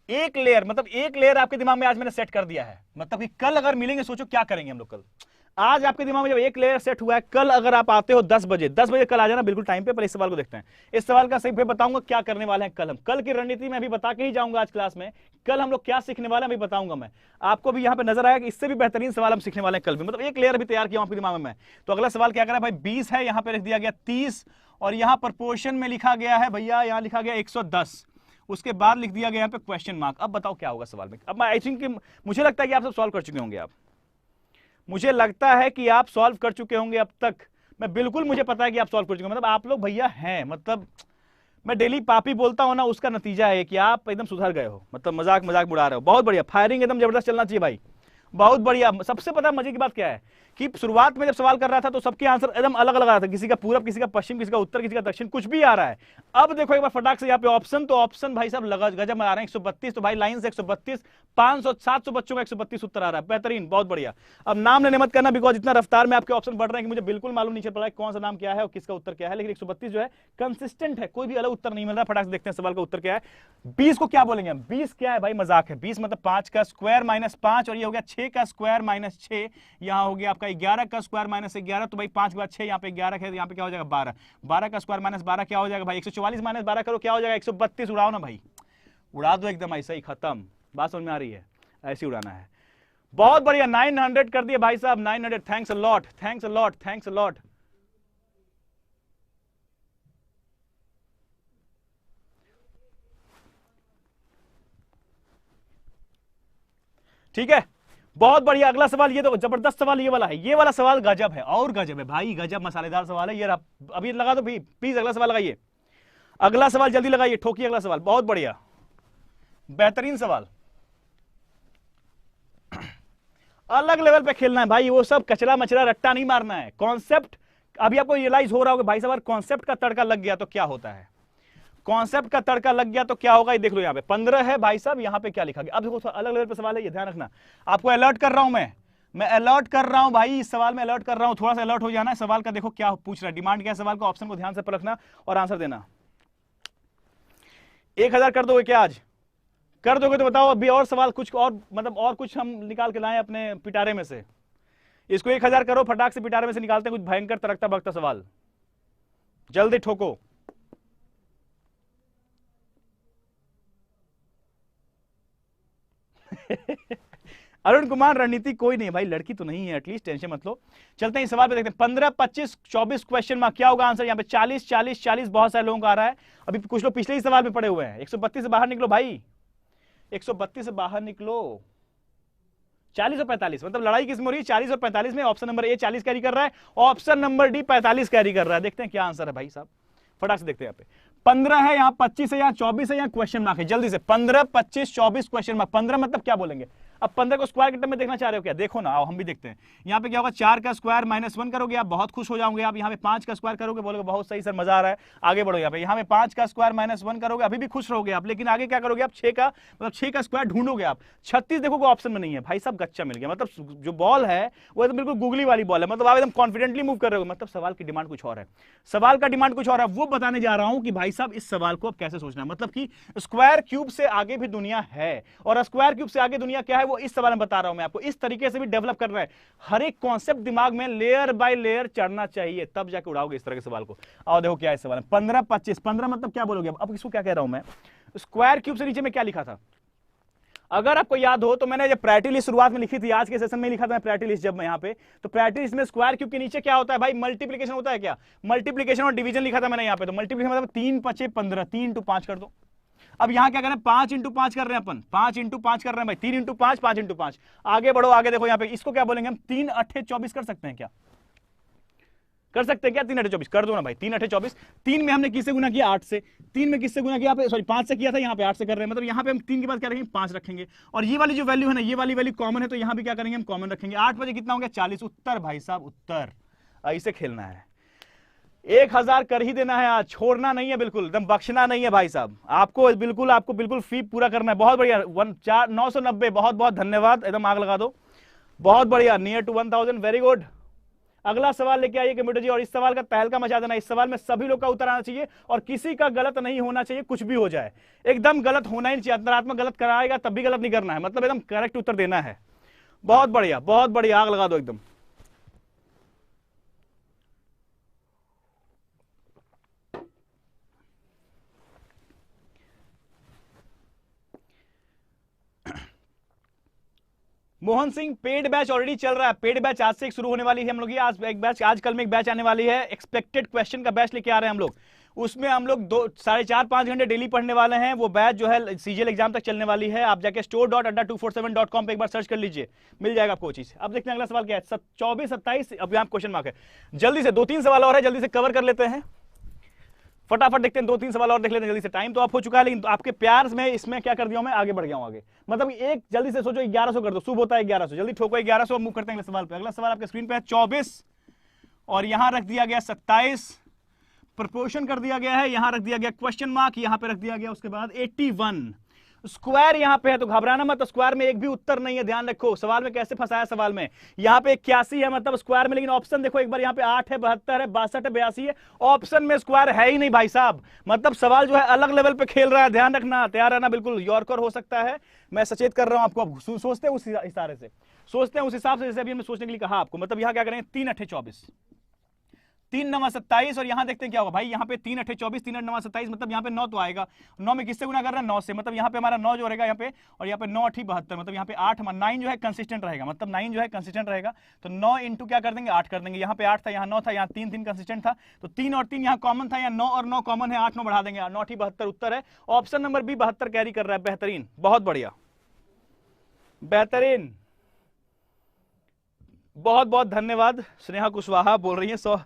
एक लेयर, मतलब एक लेयर आपके दिमाग में आज मैंने सेट कर दिया है, मतलब कि कल अगर मिलेंगे, सोचो क्या करेंगे हम लोग कल। आज आपके दिमाग में जब एक लेयर सेट हुआ है, कल अगर आप आते हो 10 बजे, 10 बजे कल आ जाना बिल्कुल टाइम पे। पर इस सवाल को देखते हैं, इस सवाल का सही पे बताऊंगा क्या करने वाले हैं कल हम। कल की रणनीति में अभी बता के ही जाऊंगा आज क्लास में, कल हम लोग क्या सीखने वाले हैं अभी बताऊंगा मैं आपको। भी यहाँ पे नजर आया कि इससे भी बेहतरीन सवाल हम सीखने वाले हैं कल भी, मतलब एक लेयर भी तैयार किया आपके दिमाग में। तो अगला सवाल क्या करा भाई, 20 है, यहाँ पे लिख दिया गया 30, और यहाँ प्रपोर्शन में लिखा गया है भैया, यहाँ लिखा गया 110, उसके बाद लिख दिया गया यहाँ पे क्वेश्चन मार्क। अब बताओ क्या होगा सवाल में। अब मैं आई थिंक मुझे लगता है कि आप सब सॉल्व कर चुके होंगे, आप, मुझे लगता है कि आप सॉल्व कर चुके होंगे अब तक। मैं बिल्कुल, मुझे पता है कि आप सॉल्व कर चुके होंगे, मतलब आप लोग भैया हैं, मतलब मैं डेली पापी बोलता हूं ना, उसका नतीजा है कि आप एकदम सुधर गए हो, मतलब मजाक मजाक उड़ा रहे हो। बहुत बढ़िया, फायरिंग एकदम जबरदस्त चलना चाहिए भाई, बहुत बढ़िया। सबसे पता मजे की बात क्या है कि शुरुआत में जब सवाल कर रहा था तो सबके आंसर एकदम अलग अलग आ रहा था, किसी का पूरब, किसी का पश्चिम, किसी का उत्तर, किसी का दक्षिण, कुछ भी आ रहा है। अब देखो एक बार फटाक से यहाँ पे ऑप्शन, तो ऑप्शन भाई साहब लगा गजब में आ रहे हैं। 132, तो भाई लाइन से 132, 500 700 बच्चों का 132 उत्तर आ रहा है, बेहतरीन, बहुत बढ़िया। अब नाम लेने मत करना, बिकॉज इतना रफ्तार में आपके ऑप्शन बढ़ रहे हैं कि मुझे बिल्कुल मालूम नहीं चल पा रहा है कौन सा नाम क्या है और किसका उत्तर क्या है। लेकिन 132 जो है कंसिस्टेंट है, कोई भी अलग उत्तर नहीं मिल रहा। फटाक से देखते हैं सवाल का उत्तर क्या है। 20 को क्या बोलेंगे हम, 20 क्या है भाई, मजाक है। 20 मतलब 5 का स्क्वायर माइनस 5, और ये हो गया 6 का स्क्वायर माइनस 6, यहाँ हो गया आपका 11 का स्क्वायर माइनस 11, तो भाई 5 के बाद 6, यहाँ पे 11 है, यहाँ पे क्या हो जाएगा 12, 12 का स्क्वायर माइनस 12 क्या हो जाएगा भाई, 144 माइनस 12 करो क्या हो जाएगा 132। उड़ाओ ना भाई, उड़ा दो एकदम ऐसा ही, खत्म। बात समझ में आ रही है, ऐसे उड़ाना है। बहुत बढ़िया, 900 कर दिए भाई साहब, 900। Thanks a lot, thanks a lot, thanks a lot. ठीक है, बहुत बढ़िया। अगला सवाल, ये तो जबरदस्त सवाल ये वाला है, ये वाला सवाल गजब है, और गजब है भाई, गजब मसालेदार सवाल है ये। अभी लगा दो भी प्लीज, अगला सवाल लगाइए, अगला सवाल जल्दी लगाइए, ठोकिए अगला सवाल। बहुत बढ़िया, बेहतरीन सवाल, अलग लेवल पे खेलना है भाई, वो सब कचरा मचरा रट्टा नहीं मारना है, कॉन्सेप्ट। अभी आपको रियलाइज हो रहा होगा भाई साहब, कॉन्सेप्ट का तड़का लग गया तो क्या होता है, कॉन्सेप्ट का तड़का लग गया तो क्या होगा, ये देख लो। यहाँ पे 15 है भाई साहब, यहाँ पे क्या लिखा गया। अब देखो अलग लेवल पे सवाल है, ये ध्यान रखना, आपको अलर्ट कर रहा हूं मैं अलर्ट कर रहा हूं भाई, इस सवाल में अलर्ट कर रहा हूं, थोड़ा सा अलर्ट हो जाना है। सवाल का देखो क्या पूछ रहा है, डिमांड क्या है सवाल का, ऑप्शन को ध्यान से परखना और आंसर देना। 1000 कर दोगे क्या आज, कर दोगे तो बताओ। अभी और सवाल कुछ और, मतलब और कुछ हम निकाल के लाएं अपने पिटारे में से, इसको 1000 करो, फटाक से पिटारे में से निकालते हैं कुछ भयंकर तड़कता भगता सवाल, जल्दी ठोको। अरुण कुमार, रणनीति कोई नहीं भाई, लड़की तो नहीं है, एटलीस्ट टेंशन मत लो। चलते हैं इस सवाल पे, देखते हैं 15, 25, 24 क्वेश्चन मार्क, क्या होगा आंसर। यहाँ पे 40, 40, 40 बहुत सारे लोगों का आ रहा है। अभी कुछ लोग पिछले ही सवाल में पड़े हुए हैं। 132 से बाहर निकलो भाई, 132 से बाहर निकलो। 40 और 45, मतलब लड़ाई किसमें हो रही है, 40 और 45 में। ऑप्शन नंबर ए 40 कैरी कर रहा है, ऑप्शन नंबर डी 45 कैरी कर रहा है। देखते हैं क्या आंसर है भाई साहब, फटाक से देखते हैं। यहाँ पे 15 है, यहाँ 25 है, यहाँ 24 है, यहाँ क्वेश्चन मार्क है। जल्दी से 15, 25, 24 क्वेश्चन मार्क। 15 मतलब क्या बोलेंगे। अब 15 को स्क्वायर के टर्म में देखना चाह रहे हो क्या, देखो ना, आओ हम भी देखते हैं। यहाँ पे क्या होगा, 4 का स्क्वायर माइनस 1 करोगे आप, बहुत खुश हो जाओगे आप। यहाँ पे 5 का स्क्वायर करोगे, बोलोगे बहुत सही सर, मजा आ रहा है, आगे बढ़ो। यहाँ पे 5 का स्क्वायर माइनस 1 करोगे, अभी भी खुश रहोगे आप। लेकिन आगे क्या करोगे आप, 6 का, मतलब 6 का स्क्वायर ढूंढोगे आप। 36 देखोगे ऑप्शन में नहीं है भाई साहब, गच्चा मिल गया। मतलब जो बॉल है वो एकदम बिल्कुल गूगली वाली बॉल है, मतलब आप एकदम कॉन्फिडेंटली मूव कर रहे हो। मतलब सवाल की डिमांड कुछ और है, सवाल का डिमांड कुछ और है, वो बताने जा रहा हूं कि भाई साहब इस सवाल को कैसे सोचना है। मतलब कि स्क्वायर क्यूब से आगे भी दुनिया है, और स्क्वायर क्यूब से आगे दुनिया क्या है वो इस सवाल में बता रहा हूं मैं आपको। इस तरीके से भी डेवलप कर रहा है, हर एक कॉन्सेप्ट दिमाग में लेयर बाय लेयर चढ़ना चाहिए, तब जाके उड़ाओगे इस तरह के सवाल को। आओ देखो क्या है सवाल है। 15, 25, 15 मतलब क्या बोलोगे। अब इसको क्या कह रहा हूं मैं, स्क्वायर क्यूब से नीचे में क्या लिखा था, अगर आपको याद हो तो मैंने जब प्रायोरिटी लिस्ट शुरुआत में लिखी थी, आज के सेशन में लिखा था प्रायोरिटी लिस्ट जब मैं यहाँ पे, तो प्रायोरिटी लिस्ट में स्क्वायर क्यूब के नीचे क्या होता है भाई, मल्टीप्लिकेशन होता है क्या, मल्टीप्लिकेशन और डिवीजन लिखा था मैंने यहाँ पे। तो मल्टीप्लिकेशन मतलब 3 5 15, 3 × 5 कर दो। अब यहां क्या कर रहे हैं, 5 × 5 कर रहे हैं अपन, 5 × 5 कर रहे हैं भाई, 3 × 5, 5 × 5। आगे बढ़ो, आगे देखो यहाँ पे, इसको क्या बोलेंगे हम, 3 8 24 कर सकते हैं क्या, कर सकते हैं क्या? 3 8 24 कर दो ना भाई, 3 8 24। 3 में हमने किससे गुना किया? 8 से। 3 में किससे गुना किया? सॉरी 5 से किया था, यहाँ पे 8 से कर रहे हैं, मतलब यहाँ पे हम 3 के बाद क्या रखेंगे? 5 रखेंगे। और ये वाली जो वैल्यू है ना, ये वाली वैल्यू कॉमन है, तो यहाँ भी क्या करेंगे? हम कॉमन रखेंगे। 8 बजे कितना हो गया? 40। उत्तर भाई साहब, उत्तर। ऐसे खेलना है। 1000 कर ही देना है आज, छोड़ना नहीं है बिल्कुल, एकदम बख्शना नहीं है भाई साहब। आपको बिल्कुल फी पूरा करना है। बहुत बढ़िया, 990, बहुत बहुत धन्यवाद, एकदम आग लगा दो। बहुत बढ़िया, नियर टू 1000, वेरी गुड। अगला सवाल लेके आइए कंप्यूटर जी, और इस सवाल का तहलका मचा देना। इस सवाल में सभी लोग का उत्तर आना चाहिए और किसी का गलत नहीं होना चाहिए, कुछ भी हो जाए एकदम गलत होना ही नहीं चाहिए। अंतरात्मा गलत कराएगा तब भी गलत नहीं करना है, मतलब एकदम करेक्ट उत्तर देना है। बहुत बढ़िया, बहुत बढ़िया, आग लगा दो एकदम। Mohan Singh, paid batch already चल रहा है। पेड बैच आज से शुरू होने वाली है हम लोग की। आज एक बैच, आज कल में एक बैच आने वाली है, एक्सपेक्टेड क्वेश्चन का बैच लेके आ रहे हैं हम लोग। उसमें हम लोग 4.5 घंटे डेली पढ़ने वाले हैं। वो बैच जो है सीजीएल एग्जाम तक चलने वाली है। आप जाके store.adda247.com पे एक बार सर्च कर लीजिए, मिल जाएगा आपको चीज। अब देखते हैं अगला सवाल क्या है। 24 27, अब यहाँ क्वेश्चन मार्क है। जल्दी से 2-3 सवाल और है, जल्दी से कवर कर लेते हैं, फटाफट देखते हैं। 2-3 सवाल और देख लेते हैं जल्दी से, टाइम तो आप हो चुका है, लेकिन तो आपके प्यार में इसमें क्या कर दिया मैं, आगे बढ़ गया हूं आगे। मतलब एक जल्दी से सोचो, 1100 कर दो, शुभ होता है 1100, जल्दी ठोको 1100। मूव करते हैं अगले सवाल पे। अगला सवाल आपके स्क्रीन पे है 24 और यहां रख दिया गया 27, प्रपोर्शन कर दिया गया है, यहां रख दिया गया क्वेश्चन मार्क, यहां पे रख दिया गया उसके बाद 81। स्क्वायर यहां पे है तो घबराना मत, स्क्वायर में एक भी उत्तर नहीं है, ध्यान रखो। सवाल में कैसे फंसाया, सवाल में यहां पे 81 है मतलब स्क्वायर में, लेकिन ऑप्शन देखो एक बार, यहां पे 8 है, 72 है, 62 है, 82 है, ऑप्शन में स्क्वायर है ही नहीं भाई साहब। मतलब सवाल जो है अलग लेवल पे खेल रहा है, ध्यान रखना, तैयार रहना बिल्कुल। यॉर्कर हो सकता है, मैं सचेत कर रहा हूं आपको। अब सोचते हैं उस इशारे से, सोचते हैं उस हिसाब से, जैसे अभी हमने सोचने के लिए कहा आपको। मतलब यहां क्या करेंगे, 3 8 24, 3 9 27, और यहां देखते हैं क्या होगा भाई। यहां पे 3 8 24, 3 8 9 27, मतलब यहां पे 9 तो आएगा। 9 में किससे गुना कर रहा है? 9 से, मतलब यहां पे हमारा 9 जो रहेगा यहाँ पे, और यहाँ पे 9 8 72, मतलब यहाँ पे 8 9 जो है कंसिस्टेंट रहेगा, मतलब 9 जो है कंसिस्टेंट रहेगा। तो 9 इंटू क्या कर देंगे, 8 कर देंगे। यहाँ पे 8 था, यहाँ 9 था, यहाँ 3 3 कंसिस्टेंट था, तो 3 और 3 यहाँ कॉमन था, यहाँ 9 और 9 कॉमन है, 8 9 बढ़ा देंगे, 9 8 72 उत्तर है। ऑप्शन नंबर बी 72 कैरी कर रहा है, बेहतरीन, बहुत बढ़िया, बेहतरीन, बहुत बहुत धन्यवाद। स्नेहा कुशवाहा बोल रही है 100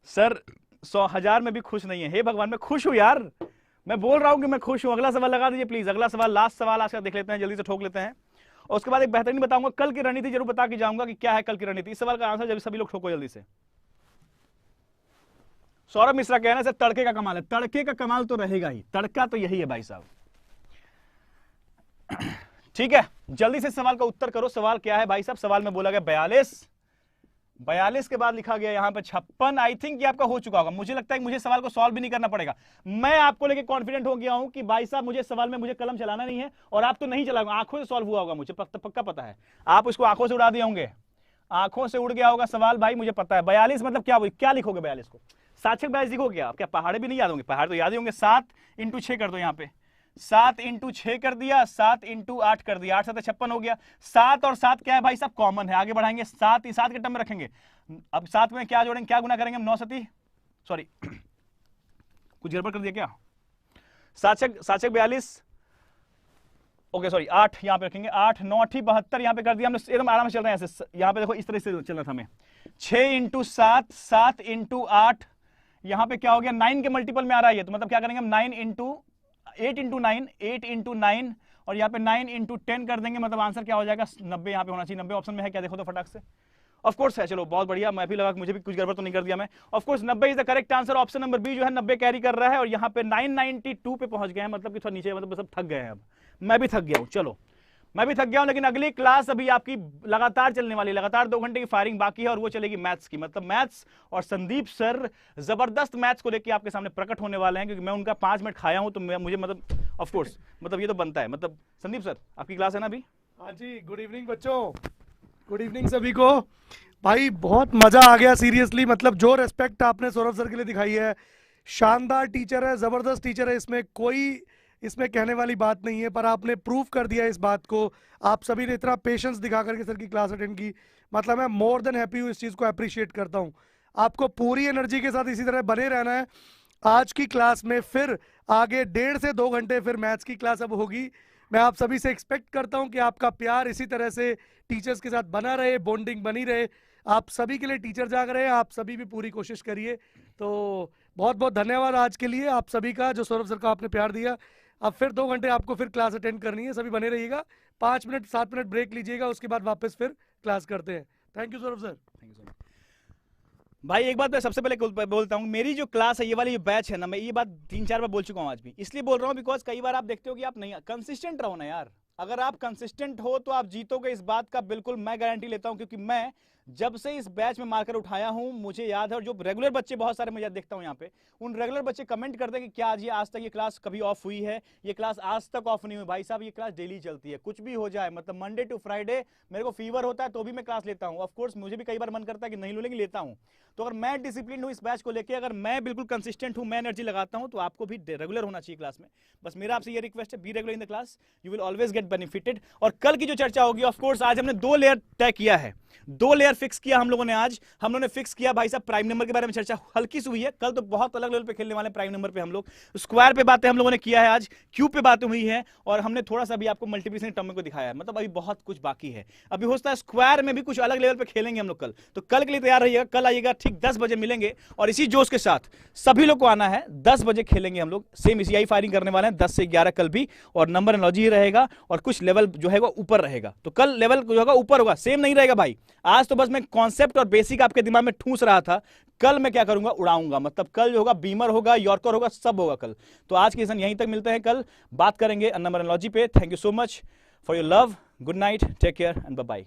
सर 100,000 में भी खुश नहीं है। हे भगवान, मैं खुश हूं यार, मैं बोल रहा हूं कि मैं खुश हूं। अगला सवाल लगा दीजिए प्लीज, अगला सवाल, लास्ट सवाल आज का देख लेते हैं, जल्दी से ठोक लेते हैं। और उसके बाद एक बेहतरीन बताऊंगा, कल की रणनीति जरूर बता के जाऊंगा कि क्या है कल की रणनीति। इस सवाल का आंसर जब सभी लोग ठोको जल्दी से। सौरभ मिश्रा कह रहे हैं सर तड़के का कमाल है, तड़के का कमाल तो रहेगा ही, तड़का तो यही है भाई साहब। ठीक है, जल्दी से सवाल का उत्तर करो। सवाल क्या है भाई साहब? सवाल में बोला गया 42 के बाद लिखा गया यहाँ पे 56। आई थिंक ये आपका हो चुका होगा, मुझे लगता है कि मुझे सवाल को सॉल्व भी नहीं करना पड़ेगा। मैं आपको लेके कॉन्फिडेंट हो गया हूं कि भाई साहब मुझे सवाल में मुझे कलम चलाना नहीं है, और आप तो नहीं चलाओगे, आंखों से सॉल्व हुआ होगा, मुझे पक्का पता है। आप उसको आंखों से उड़ा दिए होंगे, आंखों से उड़ गया होगा सवाल भाई, मुझे पता है। 42 मतलब क्या लिखोगे 42 को? साक्षक 42 लिखोगे क्या? क्या पहाड़ भी नहीं याद होंगे? पहाड़ तो याद ही होंगे। 7 × 6 कर दो, यहाँ पे 7 × 6 कर दिया, 7 × 8 कर दिया, 8 7 56 हो गया। 7 और 7 क्या है भाई साहब? कॉमन है, आगे बढ़ाएंगे, 7 के टर्म में रखेंगे। अब 7 में क्या जोड़ेंगे, क्या गुना करेंगे हम? 9 7, सॉरी कुछ गड़बड़ कर दिया क्या? साक्षक 42, ओके सॉरी 8 यहां पे रखेंगे, 8 9 8 72 यहां पे कर दिया हमने, एकदम आराम से चल रहे हैं ऐसे। यहां पे देखो इस तरह से चलना था हमें। 6 × 7, 7 × 8, यहां पे क्या हो गया, 9 के मल्टीपल में आ रहा है ये, तो मतलब क्या करेंगे हम 8 × 9, और यहाँ पे 9 × 10 कर देंगे, मतलब आंसर क्या हो जाएगा? 90 यहाँ पे होना चाहिए। 90 ऑप्शन में है क्या, देखो तो फटाक से। ऑफ कोर्स है, चलो बहुत बढ़िया, मैं भी लगा मुझे भी कुछ गड़बड़ तो नहीं कर दिया मैं। Of course 90 is the correct answer, option number B जो है 90 कैरी कर रहा है, और यहाँ पे 992 पे पहुंच गए हैं, मतलब कि थोड़ा नीचे, मतलब सब थक गए हैं। अब मैं भी थक गया हूं, चलो मैं भी थक गया हूं, लेकिन अगली क्लास अभी आपकी लगातार चलने वाली है, लगातार 2 घंटे की फायरिंग बाकी है, और वो चलेगी मैथ्स की। मतलब मैथ्स, और संदीप सर जबरदस्त मैथ्स को लेकर आपके सामने प्रकट होने वाले हैं, क्योंकि मैं उनका 5 मिनट खाया हूं, तो मुझे मतलब ऑफ कोर्स मतलब ये तो बनता है। मतलब संदीप सर आपकी क्लास है ना अभी? हाँ जी, गुड इवनिंग बच्चों, गुड इवनिंग सभी को। भाई बहुत मजा आ गया सीरियसली, मतलब जो रेस्पेक्ट आपने सौरभ सर के लिए दिखाई है, शानदार टीचर है, जबरदस्त टीचर है, इसमें कोई इसमें कहने वाली बात नहीं है। पर आपने प्रूव कर दिया इस बात को, आप सभी ने इतना पेशेंस दिखा करके सर की क्लास अटेंड की, मतलब मैं मोर देन हैप्पी हूँ, इस चीज़ को अप्रिशिएट करता हूँ। आपको पूरी एनर्जी के साथ इसी तरह बने रहना है। आज की क्लास में फिर आगे 1.5 से 2 घंटे फिर मैथ्स की क्लास अब होगी। मैं आप सभी से एक्सपेक्ट करता हूं कि आपका प्यार इसी तरह से टीचर्स के साथ बना रहे, बॉन्डिंग बनी रहे। आप सभी के लिए टीचर जाग रहे हैं, आप सभी भी पूरी कोशिश करिए। तो बहुत बहुत धन्यवाद आज के लिए आप सभी का, जो सौरभ सर का आपने प्यार दिया। अब फिर 2 घंटे आपको फिर क्लास अटेंड करनी है, सभी बने रहिएगा। 5 मिनट 7 मिनट ब्रेक लीजिएगा, उसके बाद वापस फिर क्लास करते हैं। Thank you Saurabh sir. Thank you so much भाई। एक बात मैं सबसे पहले बोलता हूँ, मेरी जो क्लास है, ये वाली जो बैच है ना, मैं ये बात 3-4 बार बोल चुका हूँ आज भी, इसलिए बोल रहा हूँ बिकॉज कई बार आप देखते हो कि आप नहीं कंसिस्टेंट रहो ना यार। अगर आप कंसिस्टेंट हो तो आप जीतोगे, इस बात का बिल्कुल मैं गारंटी लेता हूं, क्योंकि मैं जब से इस बैच में मार्कर उठाया हूं मुझे याद है, और जो रेगुलर बच्चे बहुत सारे मैं देखता हूं यहाँ पे, उन रेगुलर बच्चे कमेंट करते हैं कि क्या आज तक ये क्लास कभी ऑफ हुई है? ये क्लास आज तक ऑफ नहीं हुई। भाई साहब, ये क्लास डेली चलती है, कुछ भी हो जाए, मतलब मंडे टू फ्राइडे मेरे को फीवर होता है तो भी मैं क्लास लेता हूं। ऑफ कोर्स मुझे भी कई बार मन करता है कि नहीं लूं, लेकिन लेता हूं। तो अगर मैं डिसिप्लिन हूं इस बैच को लेकर, अगर मैं बिल्कुल कंसिस्टेंट हूं, मैं एनर्जी लगाता हूं, तो आपको भी रेगुलर होना चाहिए क्लास में। बस मेरा आपसे ये रिक्वेस्ट है, be regular in the class, you will always get benefited. और कल की जो चर्चा होगी, ऑफ कोर्स आज हमने 2 लेयर तय किया है, 2 लेयर फिक्स किया हम लोगों ने। आज हम लोगों ने फिक्स किया भाई साहब, प्राइम नंबर के बारे में चर्चा हल्की सी हुई है, कल तो बहुत अलग लेवल पे खेलने वाले प्राइम नंबर पे हम लोग। स्क्वायर पे बातें हम लोगों ने किया है, आज क्यूब पे बातें हुई है, और हमने थोड़ा सा भी आपको मल्टीप्लिकेशन टर्म को दिखाया है। मतलब अभी बहुत कुछ बाकी है, अभी हो सकता है स्क्वायर में भी कुछ अलग लेवल पे खेलेंगे हम लोग कल। तो कल के लिए तैयार रहिएगा, कल आइएगा ठीक 10 बजे मिलेंगे, और इसी जोश के साथ सभी लोग को आना है। 10 बजे खेलेंगे हम लोग, सेम इसी फायरिंग करने वाले हैं 10 से 11 कल भी, और नंबर एनालॉजी ही रहेगा, और कुछ लेवल जो है वो ऊपर रहेगा। तो कल लेवल जो होगा ऊपर होगा, सेम नहीं रहेगा भाई। आज तो बस मैं कॉन्सेप्ट और बेसिक आपके दिमाग में ठूस रहा था, कल मैं क्या करूंगा, उड़ाऊंगा। मतलब कल जो होगा बीमर होगा, यॉर्कर होगा, सब होगा कल। तो आज के सेशन यहीं तक, मिलते हैं कल, बात करेंगे नंबर एनालॉजी पे। Thank you so much for your love, good night, take care and bye bye.